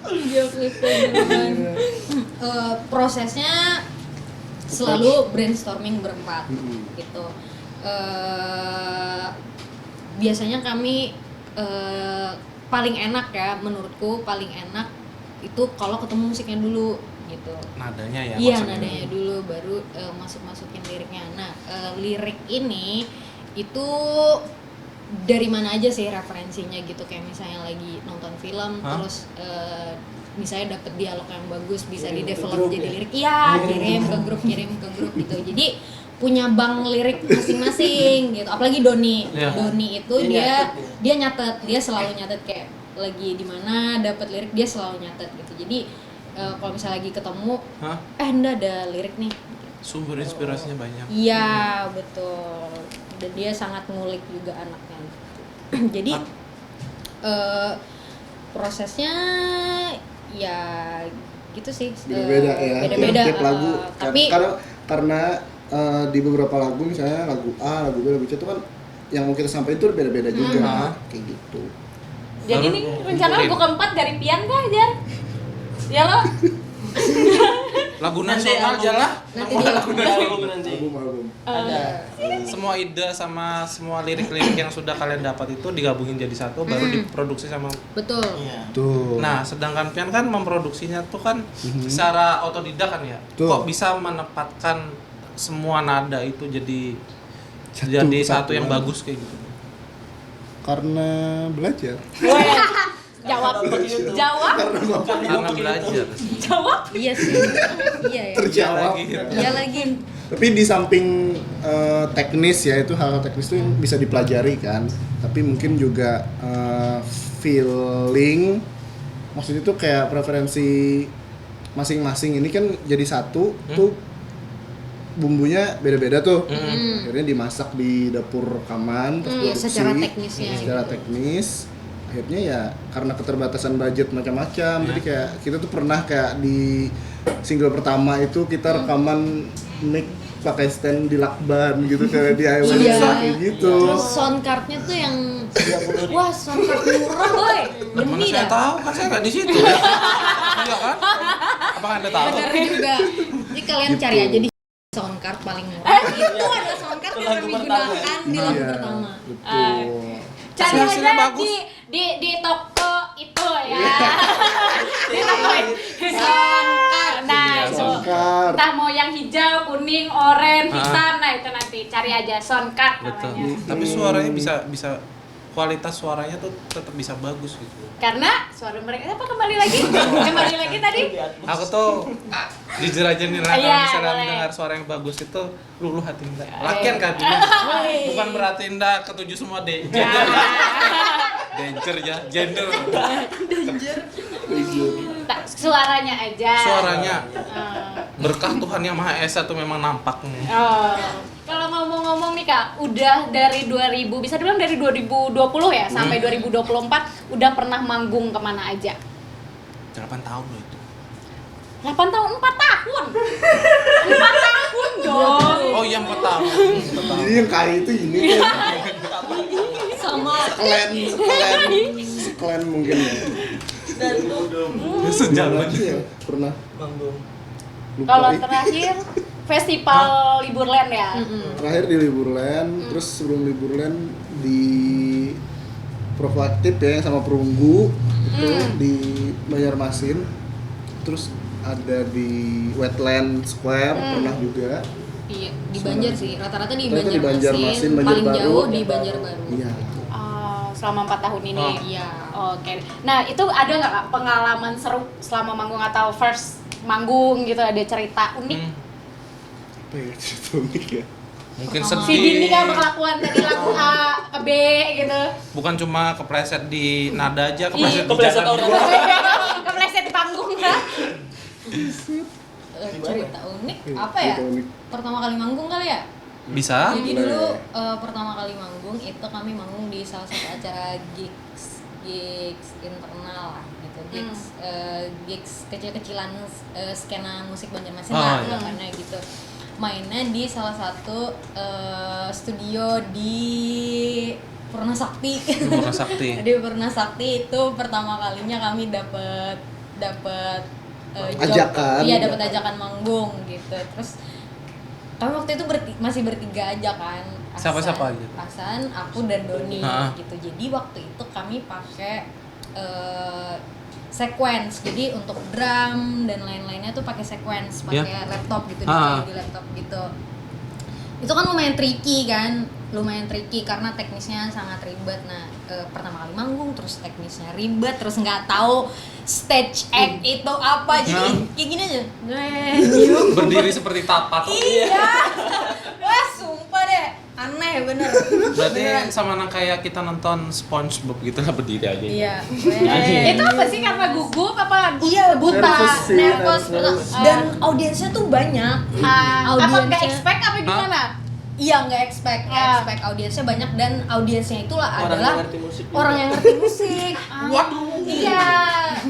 video klipnya dulu. Prosesnya selalu brainstorming berempat gitu. Biasanya kami paling enak ya, menurutku paling enak itu kalau ketemu musiknya dulu gitu. Nadanya ya. Iya, maksudnya. nadanya dulu baru masukin liriknya. Nah, lirik ini itu dari mana aja sih referensinya gitu, kayak misalnya lagi nonton film terus misalnya dapet dialog yang bagus bisa Kirim ke di-develop grup jadi ya? lirik. Iya, kirim ke grup gitu. Jadi punya bank lirik masing-masing gitu. Apalagi Doni. Iya. Doni itu dia nyatet, dia selalu nyatet kayak lagi di mana dapat lirik dia selalu nyatet gitu. Jadi kalau misalnya lagi ketemu, enggak ada lirik nih. Sumber inspirasinya banyak. Iya, betul. Dan dia sangat ngulik juga anaknya. Jadi prosesnya ya gitu sih. Beda-beda ya. Beda-beda. Tiap lagu. Tapi Karena di beberapa lagu misalnya lagu A, lagu B, lagu C itu kan yang mau kita sampaikan itu beda-beda juga. Kayak gitu. Jadi ini rencana lagu keempat dari Pian kah, Jar? Ya lo? Lagu nasional aja lah. Nanti Album nanti. Album. Ada. Semua ide sama semua lirik-lirik yang sudah kalian dapat itu digabungin jadi satu, baru diproduksi sama. betul. Iya. Tuh. Nah, sedangkan Pian kan memproduksinya tuh kan secara otodidak kan ya. Tuh. Kok bisa menempatkan semua nada itu jadi Satu satu yang kesatuan. bagus kayak gitu? Karena belajar. Jawab. Jawab. Karena belajar. Jawab. Iya sih. Iya ya. Terjawab. Iya lagi. Tapi di samping teknis ya, itu hal teknis itu yang bisa dipelajari kan. Tapi mungkin juga feeling, maksudnya itu kayak preferensi masing-masing ini kan jadi satu tuh bumbunya beda-beda tuh. Akhirnya dimasak di dapur rekaman, terus Iya, produksi. secara teknisnya. Secara teknis. Akhirnya ya karena keterbatasan budget macam-macam. Jadi kayak kita tuh pernah kayak di single pertama itu kita rekaman mic pakai stand di lakban gitu kayak di IW Iya. kayak gitu. Terus sound cardnya tuh yang wah sound card murah boy. Mana Demi saya dah. tahu kan saya nggak di situ. Iya kan? Apakah Anda tahu? Bener juga. Jadi kalian Gitu. cari aja di sound card paling murah. Itu ada sound card yang Lagu kami pertama. gunakan di lagu Iya, pertama. betul. Cari Hasilnya aja bagus. di toko itu ya. Di toko soundcard. Nah, Iya, itu. Soundcard. Entah mau yang hijau, kuning, oranye, hitam, nah itu nanti cari aja soundcard Betul. namanya. Tapi suaranya bisa kualitas suaranya tuh tetap bisa bagus gitu. Karena suara mereka apa kembali lagi tadi. Aku tuh jujur aja nih lah, Iya, kalau misalnya boleh. mendengar suara yang bagus itu luluh hati Indah. Lakian kan ini. Bukan berarti Indah ketujuh semua deh. Danger ya, gender. Tak, suaranya aja. Suaranya Eh, berkah Tuhan Yang Maha Esa tuh memang nampak nih. Oh. Kalau ngomong-ngomong nih Kak, udah dari 2000, bisa dibilang dari 2020 ya sampai 2024 udah pernah manggung kemana aja? 8 tahun loh itu. 8 tahun, 4 tahun. 4 tahun dong. Oh iya 4 tahun. Jadi yang kaya itu ini kan Sama seklen mungkin ya. Sejauh Lagi ya pernah Manggung. lupa. Kalau terakhir festival Liburland ya. Terakhir di Liburland, terus sebelum Liburland di Proaktif ya sama Perunggu itu di Banjarmasin, terus ada di Wetland Square pernah juga. Iya, di Banjar sih. Rata-rata di Rata-rata di Banjarmasin, Banjarmasin, paling Banjarbaru. jauh di Banjarbaru. Iya. Oh, selama 4 tahun ini. Iya. Oke. Nah, itu ada nggak Kak pengalaman seru selama manggung atau first manggung gitu, ada cerita unik? Apa ya cerita unik ya? Mungkin Pertama. Si Dini sedih. kan kelakuan dari lagu A ke B gitu. Bukan cuma kepleset di nada aja, Iya, kepleset di kepleset jalan orang. juga. Kepleset di panggung kan? Cerita unik Iya, apa ya? cerita unik. Pertama kali manggung kali ya? Bisa? Jadi boleh. dulu pertama kali manggung itu kami manggung di salah satu acara gigs internal lah gitu, gigs kecil-kecilan skena musik Banjarmasin Oh, lah iya. karena gitu. Mainnya di salah satu studio di Purna Sakti. Purna Sakti. Di Purna Sakti itu pertama kalinya kami dapat Ajakan. Iya, dapat ajakan manggung gitu. Terus kami waktu itu masih bertiga aja kan. Siapa-siapa aja? Hasan, aku dan Doni Ha-ha. gitu. Jadi waktu itu kami pakai sequence. Jadi untuk drum dan lain-lainnya tuh pakai sequence, pakai laptop gitu, Ha-ha. di laptop gitu. itu kan lumayan tricky karena teknisnya sangat ribet. Nah, pertama kali manggung terus teknisnya ribet, terus nggak tahu stage act itu apa, jadi kayak gini aja Berdiri seperti patung. iya. Wah sumpah deh, aneh bener. Berarti Beneran. sama nang kayak kita nonton SpongeBob gitu lah, berdiri aja. Iya. Itu apa sih, karena gugup apa? Iya, buta, Nervous sih, nervous, dan audiensnya tuh banyak. Apa nggak Audiensnya- expect apa gimana? Iya, nggak expect audiensnya banyak, dan audiensnya itulah Orang adalah yang ngerti musik juga. orang yang ngerti musik. Waduh. Iya,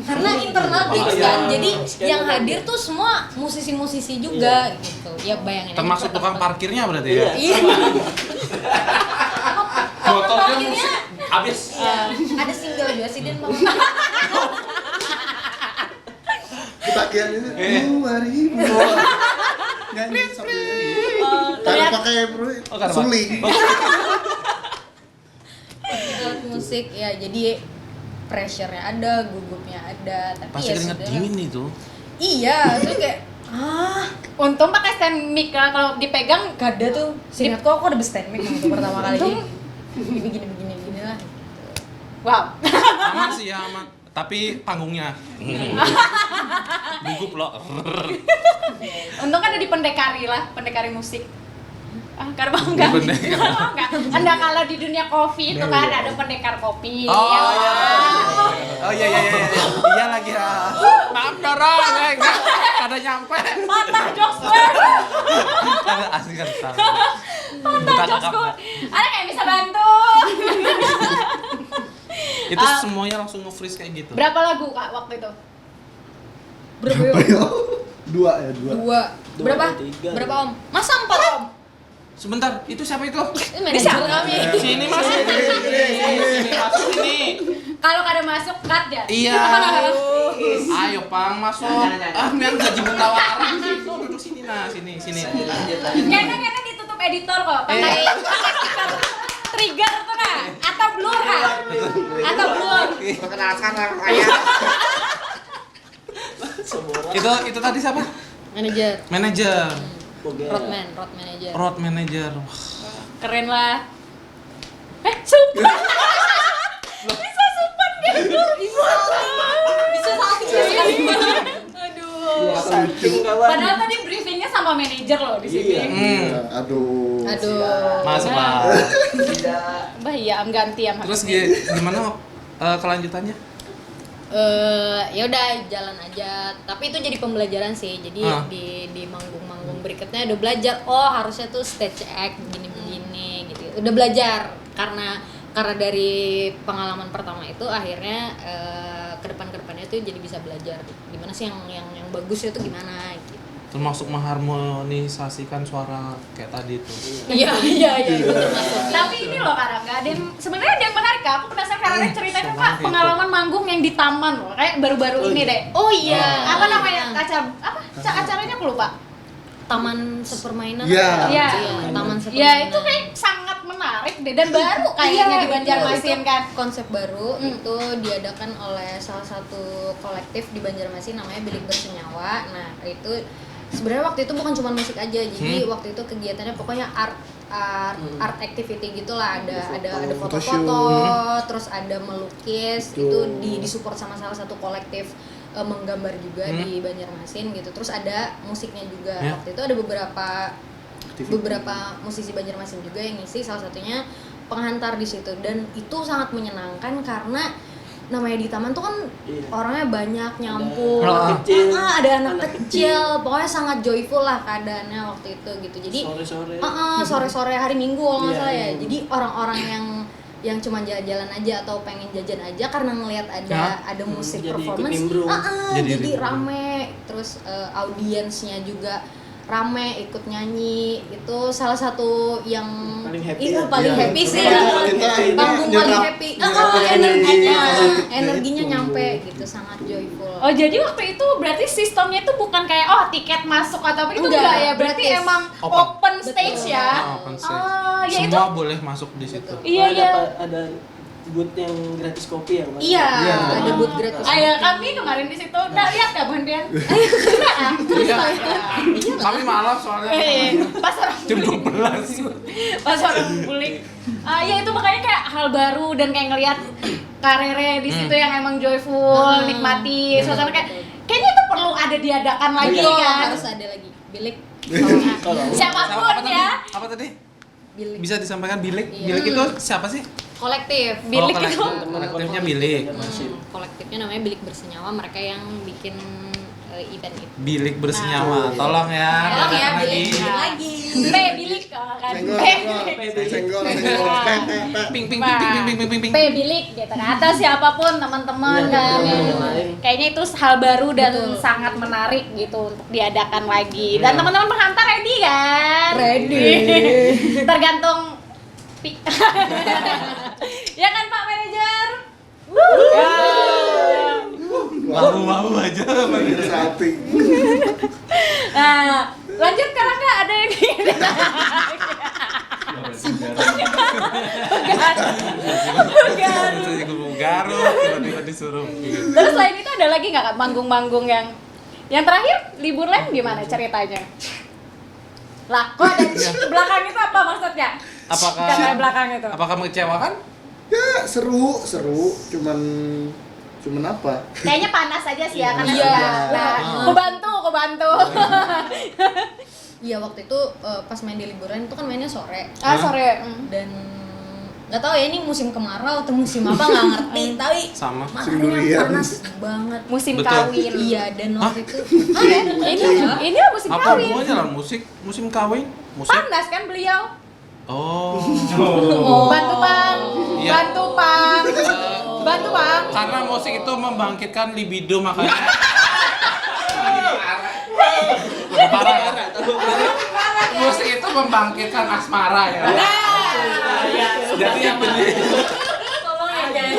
karena internal gigs Iya. kan, jadi yang hadir tuh semua musisi-musisi juga gitu. Ya bayangin aja Termasuk tukang kotak-kotak. parkirnya berarti ya. Iya. Motornya Parkirnya, musik habis. ada single juga sih dan mau. Bagian ini 2000. Nyanyi sambil nyanyi. Karena pakai karena suling. Alat musik ya, jadi pressure-nya ada, gugupnya ada, tapi Pasti ya keringet sudah. dingin itu. Iya, itu kayak Untung pakai stand mic lah, kalau dipegang gak ada tuh. Seingat kok aku ada stand mic waktu pertama kali. Untung- Begini lah. wow. Aman sih ya, aman. Tapi panggungnya gugup loh. Untung kan ada di pendekari lah, pendekari musik. Karena enggak. Pendekar. Enggak. Anda kalau di dunia kopi itu kan ada pendekar kopi. Oh, ya, iya. Pak. Oh iya. Iya lagi ya. Maaf dorong, enggak ada nyampe. Patah jokes gue. Ada asli kan. Patah jokes gue. Ada yang bisa bantu. Itu semuanya langsung nge-freeze kayak gitu. Berapa lagu Kak waktu itu? Berapa Apa yuk? ya? Dua ya, dua. Dua. Berapa? Tiga. Berapa om? Masa 4 om? Sebentar, itu siapa itu? Ini manajer kami. Sini masuk. Sini masuk sini. Kalau kada masuk cut ya. Iya. Ayo Pang masuk. Yang gaji tawaran situ duduk sini nah, sini. Kayaknya ditutup editor kok. Pakai stiker trigger tuh nah, atau blur ah. Atau blur. Perkenalkan nama saya. Itu tadi siapa? Manajer. Manajer. Road manager. Road manager. Wah, Keren lah. Sumpah. Bisa sumpah gitu. Bisa sakit. Aduh. Saking kawan. Padahal tadi briefingnya sama manajer loh di sini. Iya. Aduh. masuk lah. Bah iya, am ganti am. Terus gimana kelanjutannya? Ya udah jalan aja, tapi itu jadi pembelajaran sih. Jadi di manggung-manggung berikutnya udah belajar, oh harusnya tuh stage act begini gitu. Udah belajar karena dari pengalaman pertama itu akhirnya ke depannya tuh jadi bisa belajar gimana sih yang bagusnya tuh gimana gitu. Termasuk mengharmonisasikan suara kayak tadi tuh. Iya itu termasuk. Tapi ini loh Kak Rangga, sebenarnya ada yang menarik Kak. Aku penasaran karena ceritanya sama Kak gitu. pengalaman manggung yang di taman loh, kayak baru-baru ini deh. Oh iya. Apa namanya acaranya aku lupa. Taman sepermainan. Iya. Iya. Taman sepermainan. Ya itu kayak sangat menarik deh dan baru kayaknya di Banjarmasin Itu kan. konsep baru itu diadakan oleh salah satu kolektif di Banjarmasin namanya Bilik Bersenyawa. Nah itu sebenarnya waktu itu bukan cuma musik aja, jadi waktu itu kegiatannya pokoknya art activity gitulah, ada foto-foto, terus ada melukis, itu disupport sama salah satu kolektif menggambar juga di Banjarmasin gitu. Terus ada musiknya juga. Waktu itu ada beberapa musisi Banjarmasin juga yang ngisi, salah satunya penghantar di situ, dan itu sangat menyenangkan karena namanya di taman tuh kan orangnya banyak nyampur, ada anak kecil, pokoknya sangat joyful lah keadaannya waktu itu gitu. Jadi sore-sore hari Minggu kalau nggak salah ya. Jadi orang-orang yang cuma jalan-jalan aja atau pengen jajan aja karena ngelihat ada musik jadi performance, jadi rame. Terus audiensnya juga rame, ikut nyanyi. Itu salah satu yang paling happy paling happy sih ya. Panggung paling happy. Energinya nyampe gitu, sangat joyful. Oh jadi waktu itu berarti sistemnya itu bukan kayak tiket masuk atau apa itu enggak ya? Berarti gratis. emang open stage ya. Open stage. Oh ya itu. Semua boleh masuk di situ. Iya iya. Ada booth yang gratis kopi ya, Mas? Iya, Iya. ada booth gratis. Ayo kami kemarin di situ udah lihat gak Bun Dian? Kami malam soalnya. Pas orang Jam bulik. 12. Pas orang bulik. Ya itu makanya kayak hal baru dan kayak ngelihat karere di situ yang emang joyful, nikmati suasana kayaknya itu perlu ada diadakan lagi Betul, kan. harus ada lagi. Bilik. Siapapun ya. Apa tadi? Bilik. Bisa disampaikan bilik? Iya. Bilik itu siapa sih? Kolektif. Bilik kolektif. itu. Kolektifnya bilik. Kolektifnya namanya Bilik Bersenyawa, mereka yang bikin event itu. Bilik bersenyawa. Tolong ya. Tolong ya, datang lagi. bilik lagi. Bilik kan. Senggol. Ping ping ping ping ping ping ping ping. Bilik gitu kan. Atau siapapun teman-teman Iya, kan. yang lain. Kayaknya itu hal baru dan Betul. sangat menarik gitu untuk diadakan lagi. Dan teman-teman penghantar ready kan? Ready. Tergantung ya kan Pak Manajer? Mau aja. Sati. Nah, lanjut kalau nggak ada yang Garut, tiba-tiba disuruh. Terus selain itu ada lagi nggak Kak manggung-manggung yang terakhir libur lain gimana ceritanya? Lah, kok ada di belakang itu apa maksudnya? Apakah Kamera belakang itu. apakah mengecewakan? Ya seru, cuman apa? Kayaknya panas aja sih ya karena Iya. nah, aku bantu. Iya, waktu itu pas main di liburan itu kan mainnya sore. Sore. Dan nggak tahu ya ini musim kemarau atau musim apa nggak ngerti, tapi Sama. mataharinya panas banget. Musim Betul. kawin. Iya, dan waktu itu Ini musim Apa kawin. hubungannya lah musim kawin? Musik? Panas kan beliau. Oh. Bantu Bang. Iya. Bantu Bang. Bantu Bang. Karena musik itu membangkitkan libido makanya. Lebih parah ya. Musik itu membangkitkan asmara ya. Jadi yang benar. Tolong ya guys.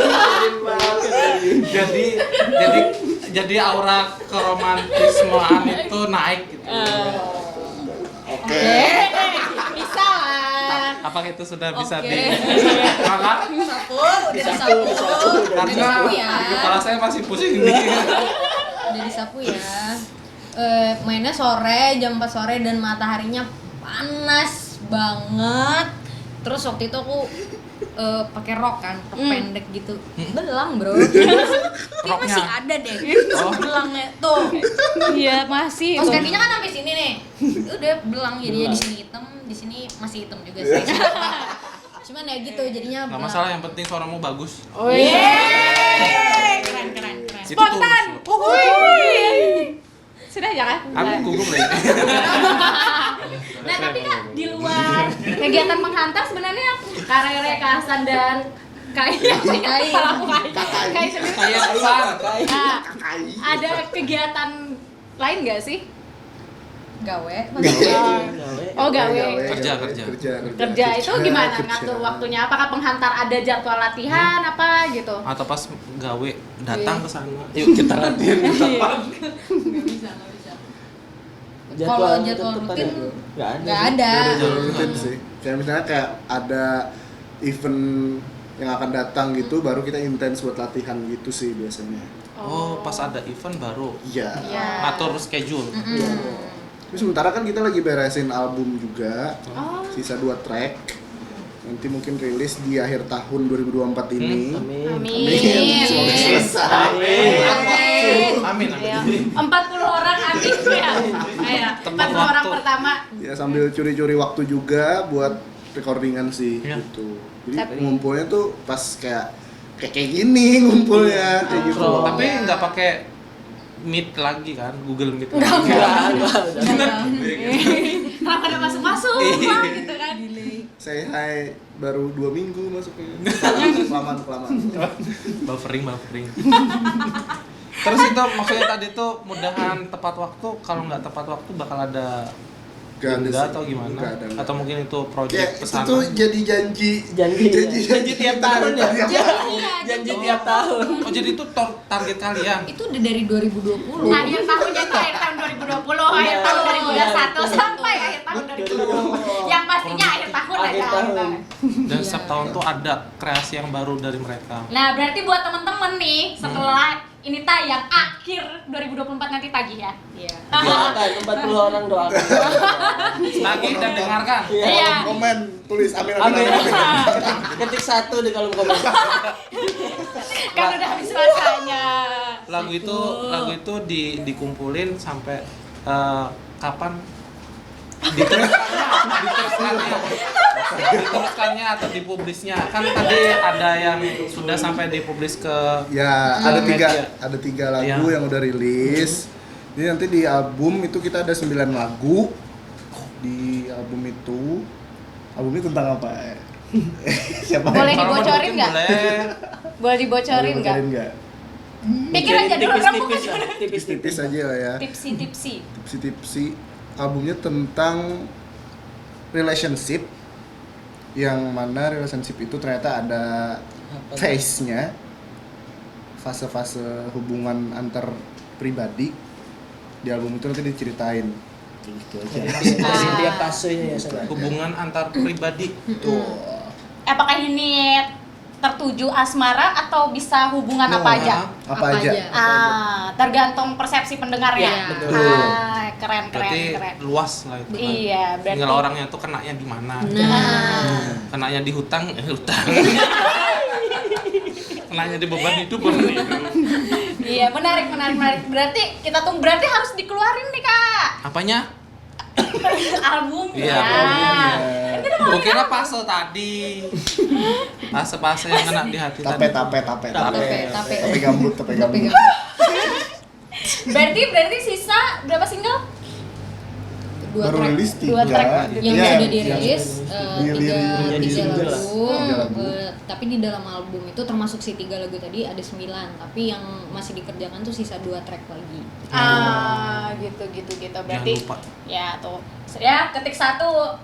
jadi aura keromantismean itu naik gitu. Oke. Bisa lah. Apakah itu sudah bisa Oke. di Maka sapu, udah disapu. karena disapu ya. kepala saya masih pusing ini. Udah disapu ya. Mainnya sore, jam 4 sore dan mataharinya panas banget. Terus waktu itu aku pakai rok kan, rok pendek gitu. Belang, Bro. Ini masih ada deh. Belangnya tuh. Iya, masih. Kaos kakinya kan sampai sini nih. Udah belang jadinya di sini hitam, di sini masih hitam juga sih. Cuman ya gitu jadinya Gak belang. masalah, yang penting suaramu bagus. Oh iya. Keren. Itu Spontan. tulus. Wuih. Sudah ya kan? Aku gugup lagi. Nah, tapi Kak, di luar kegiatan menghantar sebenarnya Karere, Kak Hasan dan Kai sendiri. Kayak besar. Nah, ada kegiatan lain nggak sih? Gawe. Oh, gawe. Kerja itu gimana ngatur waktunya? Apakah penghantar ada jadwal latihan apa gitu? Atau pas gawe datang ke sana. Yuk kita latihan kita. Kalau jadwal rutin nggak ada. Rutin sih. Kayak misalnya kayak ada event yang akan datang gitu, baru kita intens buat latihan gitu sih biasanya. Oh, pas ada event baru Iya. Iya. atur schedule. Tapi sementara kan kita lagi beresin album juga, Oh. sisa 2 track. Nanti mungkin rilis di akhir tahun 2024 ini. Amin. Semoga selesai. Amin. Ayo. 40 orang amin ya. Ayo, 40 orang waktu. pertama. Ya sambil curi-curi waktu juga buat recordingan sih Iya. gitu. Jadi ngumpulnya tuh pas kayak gini ngumpulnya kayak gitu. Tapi nggak pakai Meet lagi kan, Google Meet. Kenapa ada masuk-masuk Bang, gitu kan? Saya hai baru 2 minggu masuknya. Kelamaan. buffering. Terus itu maksudnya tadi tuh mudahan tepat waktu, kalau nggak tepat waktu bakal ada Gak ada denda sih. atau gimana? Nggak ada. Atau mungkin itu Kayak project itu kesana? tuh jadi janji tiap tahun ya. Janji tiap tahun. Oh jadi itu target kalian? Itu udah dari 2020. Akhir tahunnya itu akhir tahun 2020, akhir tahun 2021 sampai akhir tahun 2020. Yang pastinya akhir tahun mereka. Akhir tahun. Dan setiap tahun tuh ada kreasi yang baru dari mereka. Nah, berarti buat temen-temen nih, setelah ini tayang akhir 2024 nanti tagih ya. Iya. Doakan 40 orang doakan. Lagi dan dengarkan. Iya. Komen, tulis amin Amin. amin. Ketik 1 di kolom komentar. Kan udah habis masanya. Lagu itu dikumpulin sampai kapan diteruskannya atau dipublisnya, kan tadi ada yang sudah sampai dipublis ke Ya, media. ada tiga lagu Iya. yang udah rilis. Jadi nanti di album itu kita ada 9 lagu. Di album itu tentang apa? Siapa Boleh yang dibocorin nggak? Boleh. Boleh dibocorin nggak? nggak? Pikir aja dulu, tipis-tipis lah, tipis-tipis. Tipis aja lah ya. Tipsi-tipsi. Tipsi-tipsi. Albumnya tentang relationship, yang mana relationship itu ternyata ada phase-nya, fase-fase hubungan antar pribadi. Di album itu nanti diceritain gitu aja. Masing-masing dia fasenya ya sobat. Hubungan antar pribadi. Tuh. Apakah ini tertuju asmara atau bisa hubungan apa aja? Apa aja? Tergantung persepsi pendengarnya. Iya, betul. Keren. Berarti luas lah itu kan. Iya, berarti. Tinggal orangnya tuh kenanya di mana. Kenanya di hutang, hutang. Kenanya di beban hidup, beban hidup. Iya, menarik. Berarti kita berarti harus dikeluarin nih, Kak. Apanya? Albumnya. Iya, albumnya. Gua kira fase tadi. Fase yang kena di hati Tape. tadi. Tape gambut. Berarti sisa berapa single? Baru rilis 3. Dua track Yang Iya, sudah dirilis tiga single lah. lagu, tapi di dalam album itu termasuk si 3 lagu tadi ada 9, tapi yang masih dikerjakan tuh sisa 2 track lagi. Gitu. Berarti Jangan lupa. ya tuh. Ya, ketik 1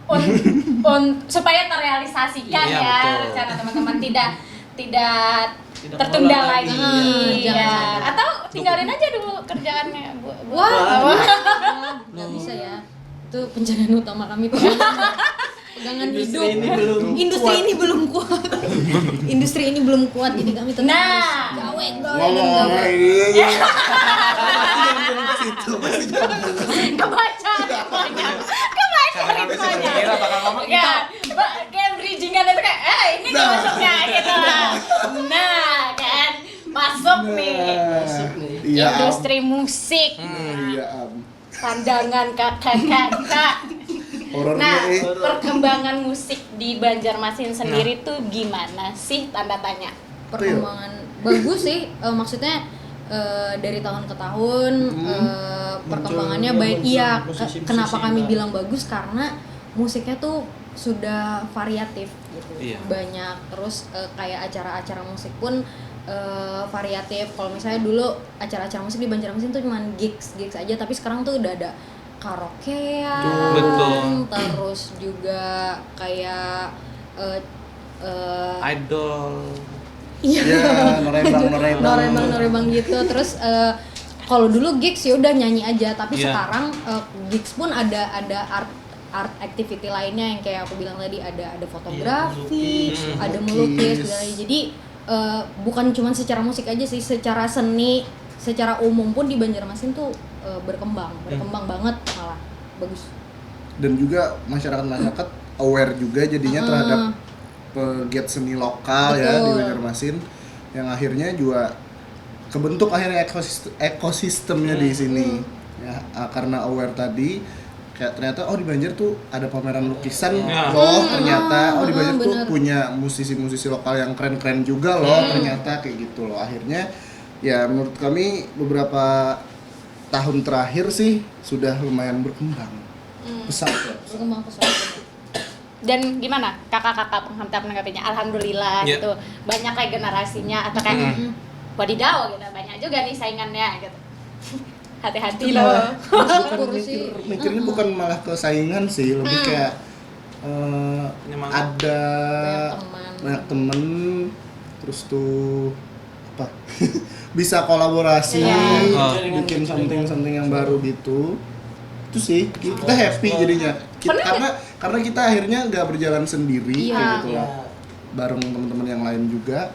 supaya terrealisasikan Iya, ya betul. rencana teman-teman tidak Tidak tertunda mengulang lagi. lagi. Jangan Ya. sampai. Atau tinggalin aja dulu kerjaannya. Wah, nggak bisa ya. Itu pencarian utama kami, pegangan hidup. Industri ini belum kuat. Industri ini belum kuat, jadi kami tetap Nah. gawe. Ngomong ini. Kebaca ritmenya. Kira bakal ngomong gitu. Ya, kayak bridgingan itu kayak, ini nih masuknya gitu lah. Nah, kan masuk nih. Iya. Industri musik. Iya. Pandangan kakak-kakak. Horornya Nah, perkembangan musik di Banjarmasin sendiri tuh gimana sih? Tanda tanya. Perkembangan bagus sih, maksudnya dari tahun ke tahun perkembangannya baik. Iya, kenapa kami bilang bagus karena musiknya tuh sudah variatif gitu. Iya. Banyak, terus kayak acara-acara musik pun variatif. Kalau misalnya dulu acara-acara musik di Banjarmasin tuh cuman gigs aja, tapi sekarang tuh udah ada karaokean, Betul. terus juga kayak Idol. Ya, norebang gitu. Terus kalau dulu gigs ya udah nyanyi aja, tapi Iya. sekarang gigs pun ada art activity lainnya yang kayak aku bilang tadi, ada fotografi, melukis. ada melukis. Jadi bukan cuma secara musik aja sih, secara seni, secara umum pun di Banjarmasin tuh berkembang banget, malah bagus. Dan juga masyarakat aware juga jadinya terhadap pegiat seni lokal ya di Betul. Banjarmasin, yang akhirnya juga kebentuk akhirnya ekosistemnya di sini ya, karena aware tadi kayak ternyata di Banjar tuh ada pameran lukisan loh, ternyata di Banjar tuh bener. punya musisi-musisi lokal yang keren-keren juga loh, ternyata kayak gitu loh. Akhirnya ya menurut kami beberapa tahun terakhir sih sudah lumayan berkembang pesat ya. Berkembang pesat. Dan gimana kakak-kakak menanggapinya? Alhamdulillah Iya. gitu. Banyak kayak generasinya atau kayak wadidaw gitu. Banyak juga nih saingannya gitu. Hati-hati loh. Syukur sih. Mikirnya bukan malah kesaingan sih, lebih kayak Memang ada banyak temen, terus tuh apa bisa kolaborasi, bikin something yang baru gitu. Itu sih kita happy jadinya. Pernah Karena karena kita akhirnya nggak berjalan sendiri Iya. kayak gitu lah. Ya. Bareng teman-teman yang lain juga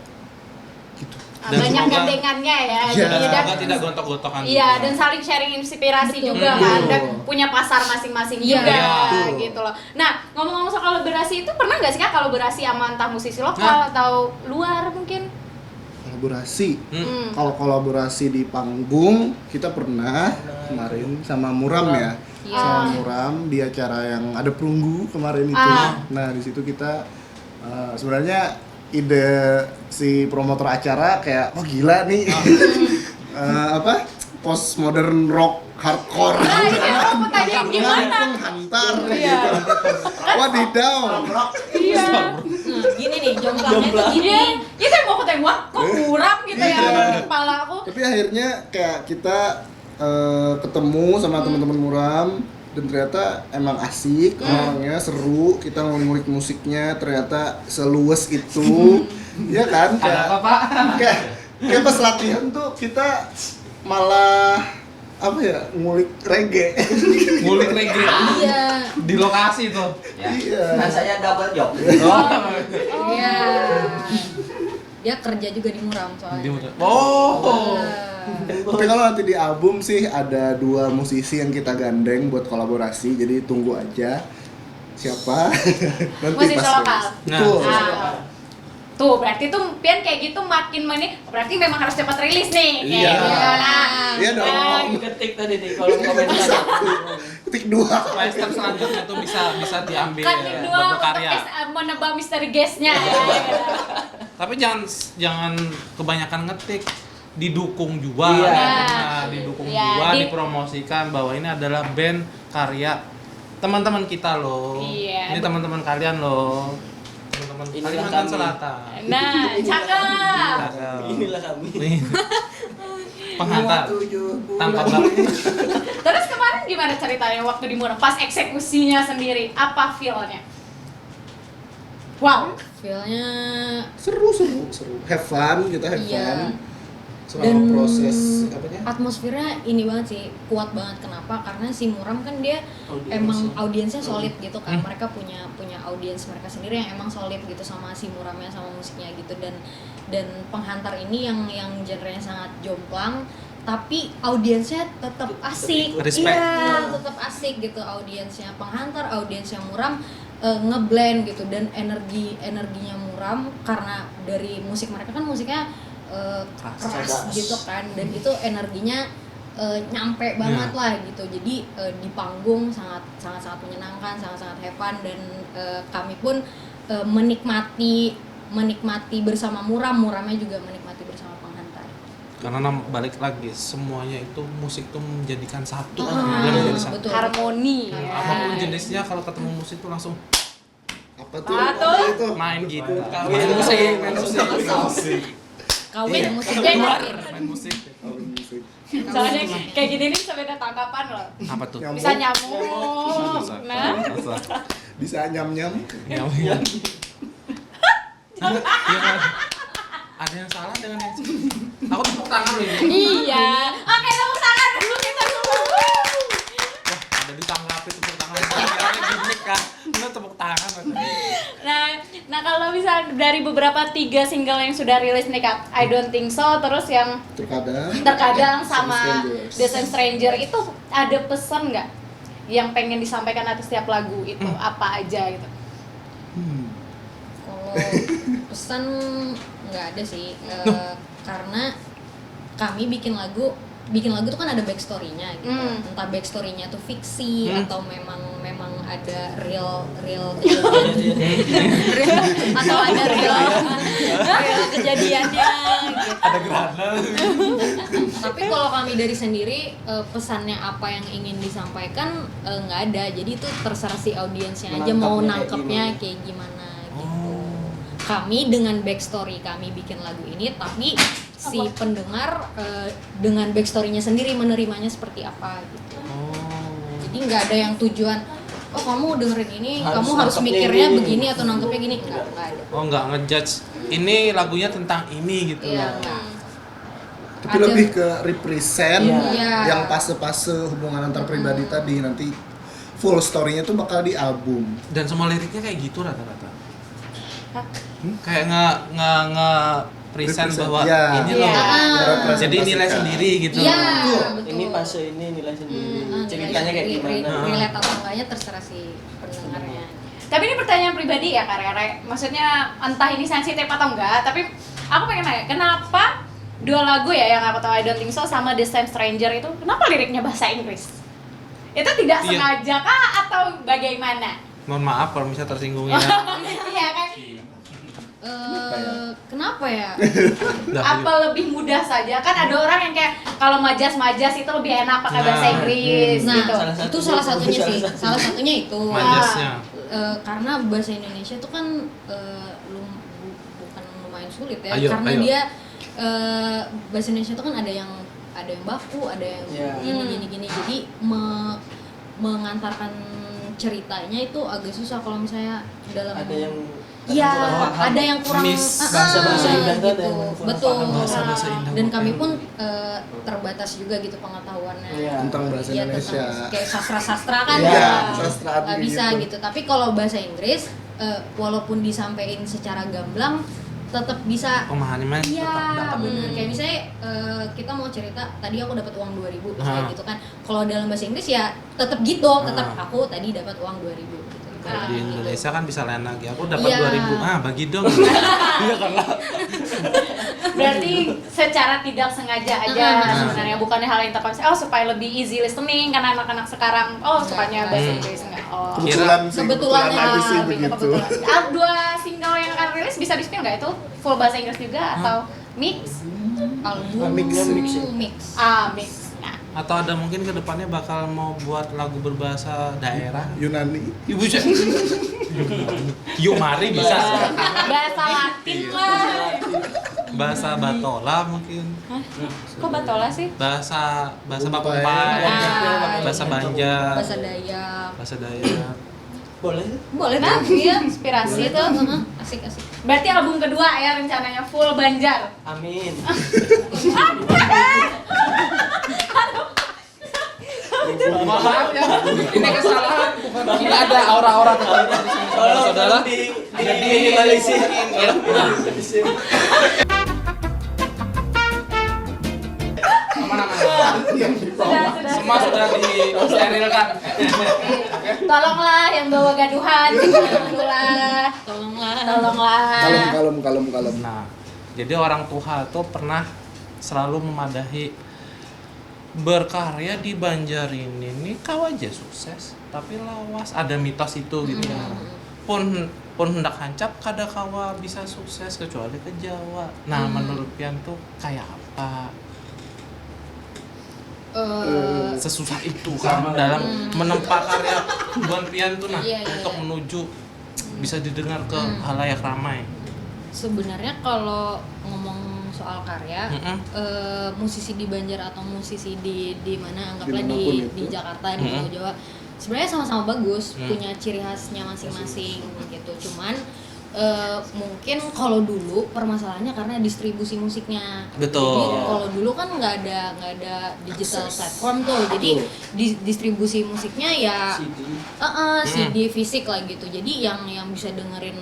gitu. Dan banyak semoga- gandengannya ya. Iya. Jadi Semoga tidak gontok-gontokan. Iya, dan saling sharing inspirasi Betul. juga kan, dan punya pasar masing-masing Iya. juga Betul. gitu loh. Nah, ngomong-ngomong soal kolaborasi itu pernah nggak sih Kak kolaborasi sama entah musisi lokal atau luar mungkin? Kolaborasi. Hmm. Kalau kolaborasi di panggung kita pernah kemarin sama Muram ya. Iya. Sama Muram di acara yang ada perunggu kemarin itu. Nah, di situ kita sebenarnya ide si promotor acara kayak oh gila nih. Apa? Postmodern rock hardcore. Nah, ini aku mau tanyain gimana? Hantar Iya. gitu. Wadidaw. Iya. Nah, gini nih, jomblangnya tuh gini. Iya, itu yang mau aku tanya, wah kok kurang gitu ya Iya. di kepala aku. Tapi akhirnya kayak kita ketemu sama teman-teman Muram dan ternyata emang asik orangnya, seru, kita ngulik-ngulik musiknya, ternyata seluas itu. Ya kan? Ada apa, Pak? Kayak pas latihan tuh kita malah apa ya, ngulik reggae. Ngulik reggae Iya. di lokasi tuh. Iya. Nah, saya double job. Iya. Dia kerja juga di Muram soalnya. Oh. Tapi kalau nanti di album sih ada 2 musisi yang kita gandeng buat kolaborasi, jadi tunggu aja siapa. Nanti Musisi pas lokal. rilis. Nah. Betul. Ah. Tuh, berarti tuh Pian kayak gitu makin berarti memang harus cepat rilis nih. Kayak Iya. gitu. Nah, Iya dong. nah, Ketik tadi di kolom komentar. Ketik 2. Supaya step selanjutnya tuh bisa diambil kan ya, dua buat untuk berkarya. menebak misteri guestnya. Tapi jangan kebanyakan ngetik, didukung juga. Iya. Nah, didukung Iya, juga, di- dipromosikan bahwa ini adalah band karya teman-teman kita loh. Iya. Ini teman-teman kalian loh. Teman-teman Inilah Kalimantan kami. Selatan. Nah, cakep. Inilah kami. Penghantar tanpa bak. Terus kemarin gimana ceritanya waktu di Muram pas eksekusinya sendiri? Apa feel-nya? Wow. Feel-nya Seru. Have fun, kita have Iya. fun. Selama proses atmosfernya ini banget sih, kuat banget. Kenapa? Karena si Muram kan dia emang audiensnya solid gitu kan. Mereka punya audiens mereka sendiri yang emang solid gitu sama si Muramnya, sama musiknya gitu. Dan Penghantar ini yang genrenya sangat jomplang, tapi audiensnya tetap asik. Respect. Iya, tetap asik gitu audiensnya Penghantar, audiensnya Muram ngeblend gitu. Dan energinya Muram karena dari musik mereka kan musiknya keras gitu kan, dan itu energinya nyampe banget lah gitu. Jadi di panggung sangat menyenangkan, sangat have fun, dan kami pun menikmati bersama Muramnya juga menikmati bersama Penghantar. Karena balik lagi semuanya itu musik tuh menjadikan satu, Ah, dia menjadi satu. betul. Harmoni. Apapun jenisnya kalau ketemu musik tuh langsung apa tuh? Apa tuh? Apa itu? main gitu. Main musik. Kawin Iya. musiknya nyarin. Main musik. Oh, musik. Soalnya kayak gini nih bisa beda tanggapan loh. Apa tuh? Nyamuk. Bisa nyamuk. Nah, Bisa nyam-nyam. Nyamuk. Iya kan? Ada yang salah dengan yang sini. Aku tepuk tangan loh ini. iya. Oke, tepuk tangan dulu kita dulu. Wah, ada ditanggapi tepuk tangan. Kira-kira gimmick kan? Lu tepuk tangan. Nah kalau bisa dari beberapa 3 single yang sudah rilis nih Kak, I Don't Think So, terus yang terkadang sama The Same Stranger, itu ada pesan nggak yang pengen disampaikan atas setiap lagu itu apa aja gitu? Kalau pesan nggak ada sih, karena kami bikin lagu tuh kan ada backstory-nya gitu. Entah backstory-nya tuh fiksi atau memang ada real atau ada real kejadiannya gitu. Ada gerhana. Tapi kalau kami dari sendiri pesannya apa yang ingin disampaikan nggak ada. Jadi itu terserah si audiensnya aja mau nangkepnya kayak gimana gitu. Kami dengan backstory kami bikin lagu ini, tapi si pendengar dengan backstory-nya sendiri menerimanya seperti apa gitu. Jadi nggak ada yang tujuan, oh kamu dengerin ini, kamu harus mikirnya begini atau nangkepnya gini, nggak ada. Oh, nggak ngejudge. Ini lagunya tentang ini gitu. Iya, nggak. Tapi lebih ke represent Iya. yang fase-fase hubungan antar pribadi tadi. Nanti full story-nya tuh bakal di album. Dan semua liriknya kayak gitu rata-rata. Kayak nge present bahwa Ya. ini loh. Representasikan. Jadi nilai sendiri gitu. Iya, Betul. betul. Ini fase ini nilai sendiri. Ceritanya kayak Relate- gimana? relate atau enggaknya terserah si pendengarnya. Tapi ini pertanyaan pribadi ya Kare. Maksudnya entah ini sensitif atau enggak, tapi aku pengen nanya, kenapa dua lagu ya yang aku tahu I Don't Think So sama The Same Stranger itu kenapa liriknya bahasa Inggris? Itu tidak Iya. sengaja kah atau bagaimana? Mohon maaf kalau misalnya tersinggung ya. Iya kan? Kenapa ya? Apa lebih mudah saja? Kan ada orang yang kayak kalau majas-majas itu lebih enak pakai bahasa Inggris Nah, gitu. itu salah satunya sih. Salah satunya itu. Majasnya. Karena bahasa Indonesia itu kan bukan lumayan sulit ya. Ayo, Karena ayo. dia bahasa Indonesia itu kan ada yang baku, ada yang gini. Jadi mengantarkan ceritanya itu agak susah kalau misalnya dalam Ada yang Iya, kurang paham. ada yang kurang Bahasa-bahasa indah tuh ada yang kurang betul. paham. Bahasa-bahasa indah Dan kami mungkin. pun terbatas juga gitu pengetahuannya. Iya. Tentang bahasa Iya, Indonesia. tentang kayak sastra-sastra kan Iya, ya. sastraan Nggak bisa gitu. Tapi kalau bahasa Inggris walaupun disampaikan secara gamblang tetap bisa. Pemahamannya Iya, tetap benar. Kayak misalnya kita mau cerita tadi aku dapat uang 2.000 misalnya Ah. gitu kan. Kalau dalam bahasa Inggris ya tetap gitu, tetap aku tadi dapat uang 2.000 gitu. Kalau di Gitu. Indonesia kan bisa lain lagi. Aku dapat Iya. 2.000. Bagi dong. Iya kan lah. Berarti secara tidak sengaja aja sebenarnya bukannya hal yang terkonsep. Oh supaya lebih easy listening karena anak-anak sekarang sukanya bahasa Inggris enggak. Oh. Kebetulan aja sih Gitu, begitu. kebetulan. Dua single yang akan rilis bisa di-spill nggak itu full bahasa Inggris juga atau mix? Album Mix. mix. Mix. Nah, Atau ada mungkin kedepannya bakal mau buat lagu berbahasa daerah. Yunani. Ibu bisa. Yuk mari bisa. bahasa Latin lah. Bahasa Batola mungkin. Kok Batola sih? Bahasa Bumpai. Bapumpai. Ah, Bahasa Banjar. Bahasa Dayak. Bahasa Dayak. Boleh. Boleh Nah, tuh, iya. inspirasi itu. Asik. Berarti album kedua ya rencananya full Banjar. Amin. Maaf ya. Ini kesalahan bukan tidak ada aura-aura tertentu di sini saudara-saudara. Minimalisir. Aman-aman. Sudah. Semua sudah disterilkan. Tolonglah yang bawa gaduhan, tolonglah. Tolonglah. Kalem. Nah, jadi orang tua tuh pernah selalu memadahi berkarya di Banjar ini kau aja sukses, tapi lawas ada mitos itu gitu ya. Pun hendak hancap kada kawa bisa sukses kecuali ke Jawa. Nah, menurut Pian tuh kayak apa? Sesusah itu kan dalam menempa karya Buan Pian tuh Iya. untuk menuju bisa didengar ke halayak ramai. Sebenarnya kalau ngomong soal karya, Mm-mm. musisi di Banjar atau musisi di mana anggaplah Dimanapun di itu. Jakarta di Pulau Jawa sebenarnya sama-sama bagus, Mm. punya ciri khasnya masing-masing gitu. Cuman mungkin kalau dulu permasalahannya karena distribusi musiknya. Betul. Jadi kalau dulu kan nggak ada digital platform tuh, jadi distribusi musiknya ya CD fisik lah gitu. Jadi yang bisa dengerin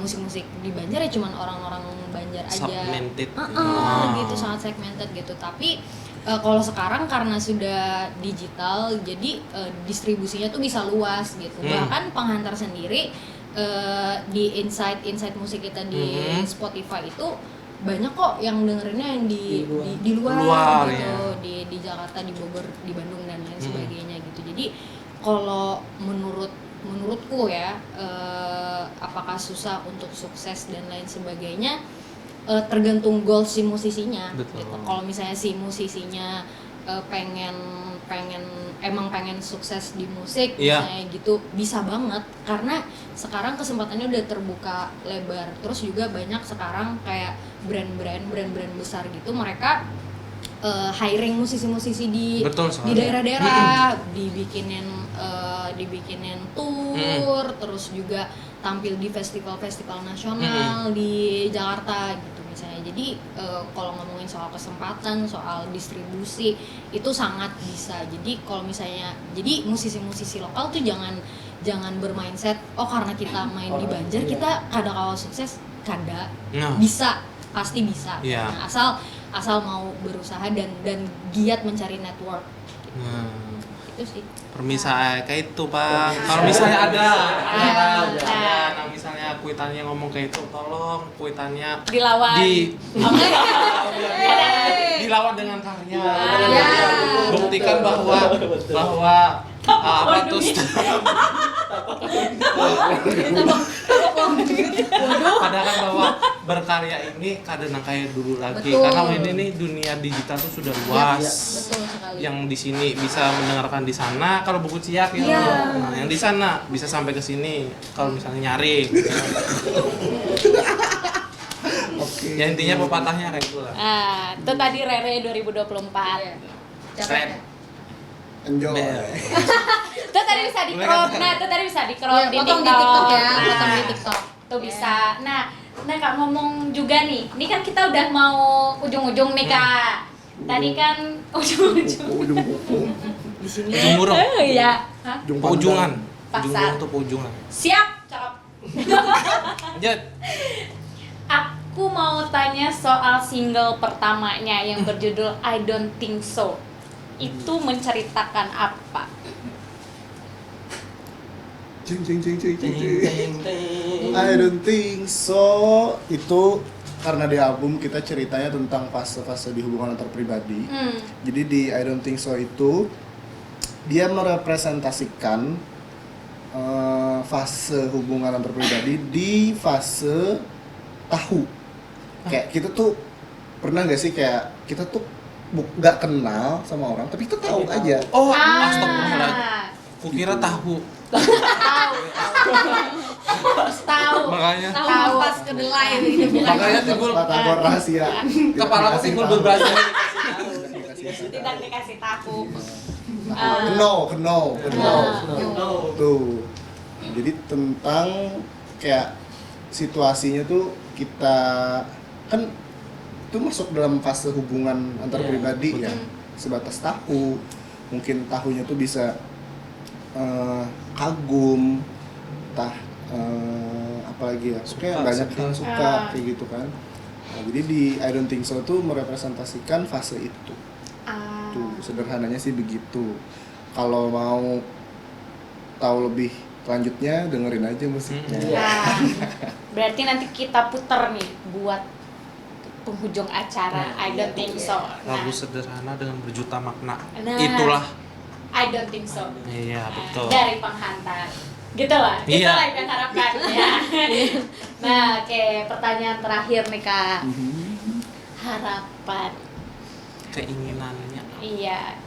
musik-musik di Banjar ya cuman orang-orang Banjar aja. Segmented. Gitu, sangat segmented gitu. Tapi kalau sekarang karena sudah digital, jadi distribusinya tuh bisa luas gitu. Bahkan penghantar sendiri di insight musik kita di Spotify itu banyak kok yang dengerinnya yang di luar gitu, ya. di Jakarta, di Bogor, di Bandung dan lain sebagainya gitu. Jadi kalau menurutku ya, apakah susah untuk sukses dan lain sebagainya, tergantung goals si musisinya. Betul. Gitu. Kalau misalnya si musisinya pengen sukses di musik, misalnya gitu, bisa banget karena sekarang kesempatannya udah terbuka lebar. Terus juga banyak sekarang kayak brand-brand besar gitu, mereka hiring musisi-musisi di daerah-daerah, dibikinin tour, terus juga tampil di festival-festival nasional di Jakarta gitu misalnya. Jadi kalau ngomongin soal kesempatan, soal distribusi itu sangat bisa. Jadi kalau misalnya, jadi musisi-musisi lokal tuh jangan bermindset oh karena kita main di Banjar kita kada kawal sukses, kada. Bisa, pasti bisa. Yeah. Nah, asal mau berusaha dan giat mencari network gitu. Itu sih. Permisal kayak itu Pak. Kalau misalnya ada, nah misalnya kuitannya ngomong kayak itu, tolong kuitannya dilawan. Dilawan dengan karya. Buktikan bahwa apa tuh padahal bahwa berkarya ini kadang kayak dulu lagi. Betul. Karena ini nih dunia digital tuh sudah luas. Betul sekali. Yang di sini bisa mendengarkan di sana kalau buku ciak ya. Nah, yang di sana bisa sampai ke sini kalau misalnya nyaring. Oke. Ya intinya pepatahnya kayak gitu lah. Itu tadi Rere 2024. Keren. Enjoy. Itu tadi bisa di crop. Nah, itu tadi bisa di crop di potong TikTok. di TikTok ya, Nah, potong di TikTok. Tuh bisa. Nah Kak ngomong juga nih. Ini kan kita udah mau ujung-ujung nih Kak. Tadi kan ujung-ujung. Ujung kuku. Di sini Ujung burung. Iya. Hah? Ujung Ujungan. Pasar. Ujung burung tuh ujungan. Siap, cakep. Lanjut. Aku mau tanya soal single pertamanya yang berjudul I Don't Think So. Itu menceritakan apa? Cing. I don't think so. Itu karena di album kita ceritanya tentang fase-fase di hubungan antar pribadi. Jadi di I don't think so itu dia merepresentasikan fase hubungan antar pribadi di fase tahu. Kayak kita tuh pernah nggak sih kayak kita tuh nggak kenal sama orang tapi kita tahu aja. Oh, astagfirullahaladzim. Kukira tahu. Tahu. Makanya Tahu pas kedelai gitu. makanya timbul Batagor rahasia. kepala aku timbul beberapa. Tidak dikasih tahu. Keno. Tuh. Jadi tentang kayak situasinya tuh kita kan itu masuk dalam fase hubungan antar pribadi ya, sebatas tahu. Mungkin tahunya tuh bisa kagum, apalagi ya, suka banyak yang suka kayak gitu kan. Nah, jadi di I Don't Think So tuh merepresentasikan fase itu. Tuh sederhananya sih begitu. Kalau mau tahu lebih lanjutnya dengerin aja musiknya. Nah, berarti nanti kita puter nih buat penghujung acara I Don't Think So. Lagu sederhana dengan berjuta makna. Nah. Itulah. I Don't Think So. Iya, betul. Dari penghantar. Gitu lah. Iya. Itulah yang harapkan ya. Nah, oke, pertanyaan terakhir nih Kak. Harapan. Keinginannya. Iya.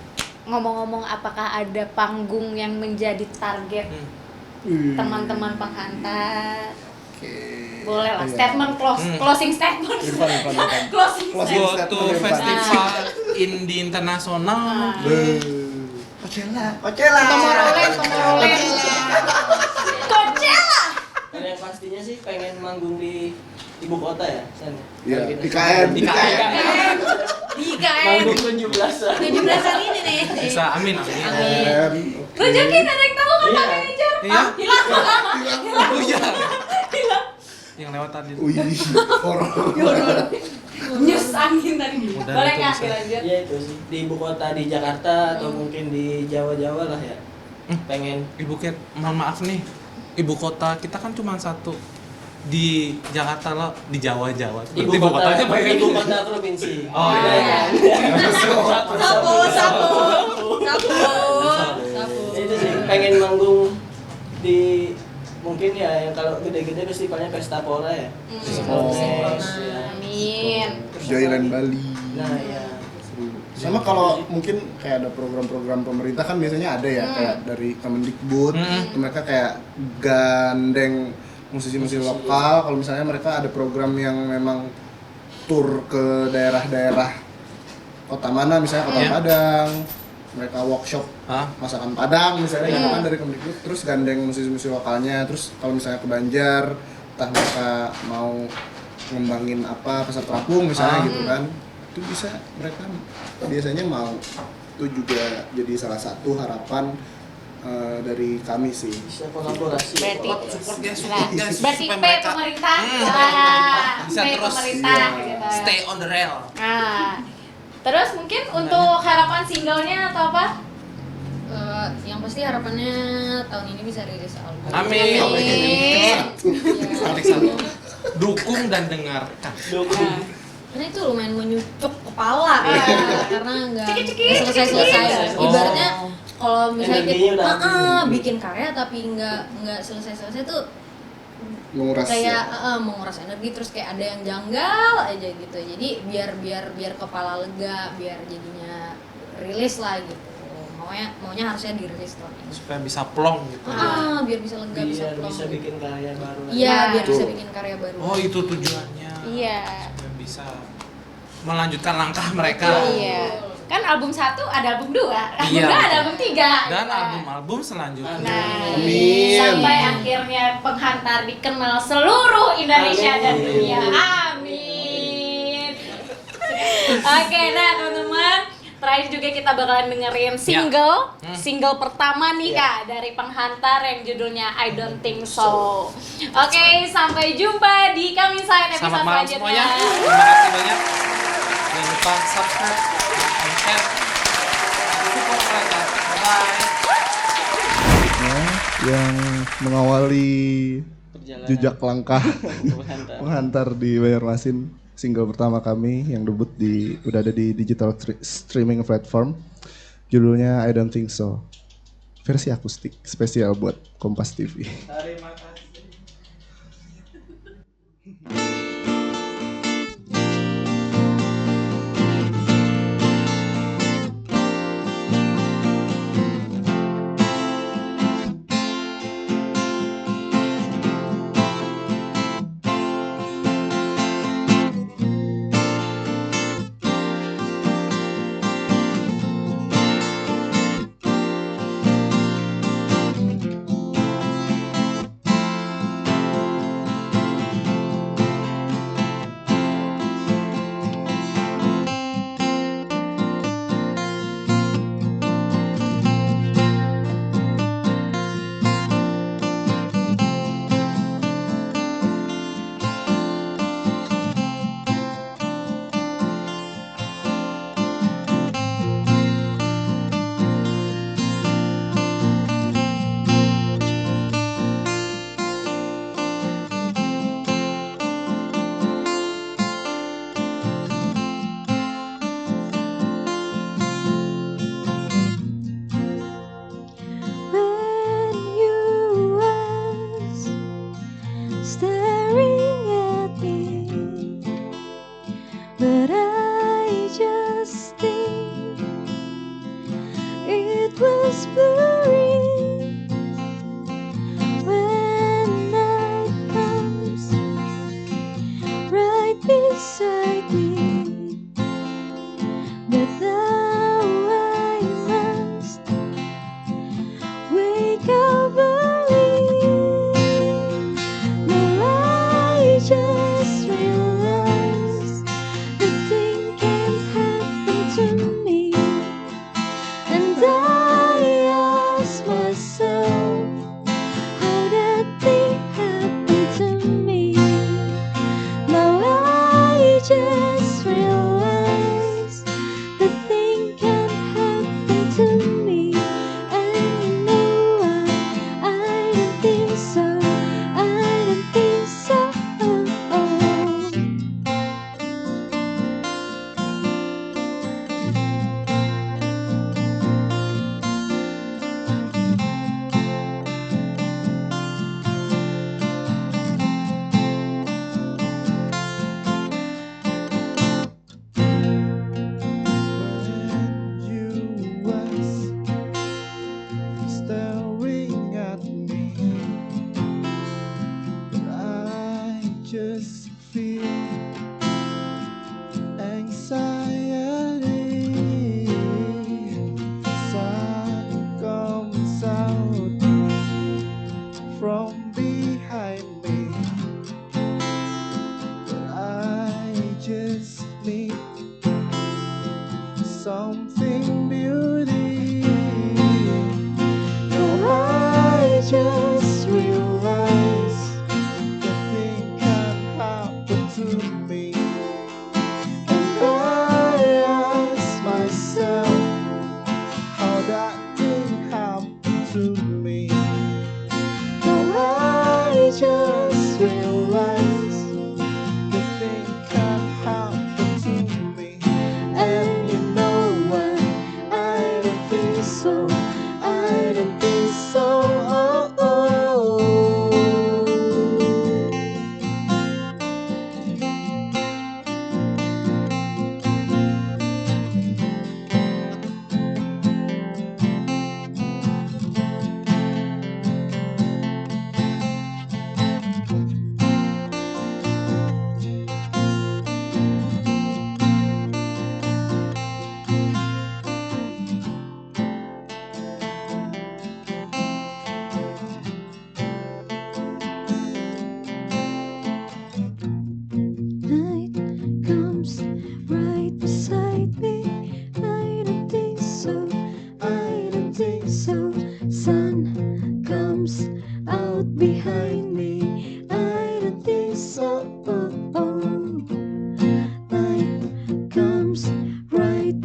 Ngomong-ngomong, apakah ada panggung yang menjadi target teman-teman penghantar? Oke. Boleh lah, Iya. statement closing statement. Irfan. Closing Closing Go statement. to Irfan. festival indie internasional. Coachella. Tomorrowland. Coachella. Dan yang pastinya sih pengen manggung di ibu kota ya, San. Iya, Kita- IKN. Di IKN. Manggung 17-an. 17-an ini nih. Bisa, amin. Rezeki ada yang tahu kan Pak Manajer? Iya. Hilang. Oh iya. Yang lewat tadi. Wih, horor. Nyus angin tadi. Udah, Boleh itu nggak bisa. dilanjut? Iya itu sih di ibu kota di Jakarta atau mungkin di Jawa-Jawa lah ya. Pengen Ibu Ket, mohon maaf nih. Ibu kota kita kan cuma satu. Di Jakarta loh, di Jawa-Jawa. ibu Berarti kota banyak. ibu kota provinsi. Oh, iya. kan? Sapu. Itu sih pengen manggung di mungkin ya yang kalau gede-gede festivalnya Pesta Pora ya. Polres, ya. Amin. Joyland Bali. Nah ya. Sama kalau mungkin kayak ada program-program pemerintah kan biasanya ada ya kayak dari Kemendikbud, mereka kayak gandeng musisi-musisi lokal. Kalau misalnya mereka ada program yang memang tur ke daerah-daerah kota mana, misalnya Kota Padang, mereka workshop Hah? masakan Padang misalnya gitu kan dari Kemdikbud, terus gandeng musisi-musisi lokalnya, terus kalau misalnya ke Banjar entah mereka mau ngembangin apa pasar terapung misalnya gitu kan, itu bisa mereka biasanya mau, itu juga jadi salah satu harapan dari kami sih. Bisa kolaborasi. Support guys, berarti supaya P mereka pemerintah, bisa P terus pemerintah gitu. stay on the rail. Nah, terus mungkin untuk harapan singlenya atau apa? Yang pasti harapannya tahun ini bisa rilis album. Amin. Amin. Satu. Dukung dan dengarkan. Karena itu lumayan menyucuk kepala karena nggak Cekik-cekik. selesai-selesai. Oh. Ibaratnya kalau misalnya Energinya kita udah bikin karya tapi nggak selesai-selesai tuh Menguras kayak menguras energi, terus kayak ada yang janggal aja gitu. Jadi biar kepala lega, biar jadinya rilis lah gitu. Maunya harusnya dirilis tahun ini. Supaya bisa plong gitu. Biar bisa lega, bisa Biar plong bisa gitu. bikin karya baru. Iya, biar Betul. bisa bikin karya baru. Oh, itu tujuannya. Iya. Supaya bisa melanjutkan langkah mereka. Iya. Kan album 1 ada album 2, album Iya, 2 ada betul. album 3. Dan album-album selanjutnya. Nah, Amin. sampai akhirnya Penghantar dikenal seluruh Indonesia dan Amin. dunia. Amin. Oke, nah teman-teman, terakhir juga kita bakalan dengerin single pertama nih Kak dari Penghantar yang judulnya I Don't Think So. Oke, sampai jumpa di Kaminside episode Selamat malam selanjutnya. semuanya. Terima kasih banyak. Jangan lupa subscribe, dan share, support mereka. Bye. yang mengawali Perjalanan. jejak langkah Penghantar. Penghantar di Banjarmasin, single pertama kami yang debut udah ada di digital streaming platform, judulnya I Don't Think So, versi akustik spesial buat Kompas TV. Terima kasih.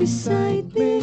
beside me.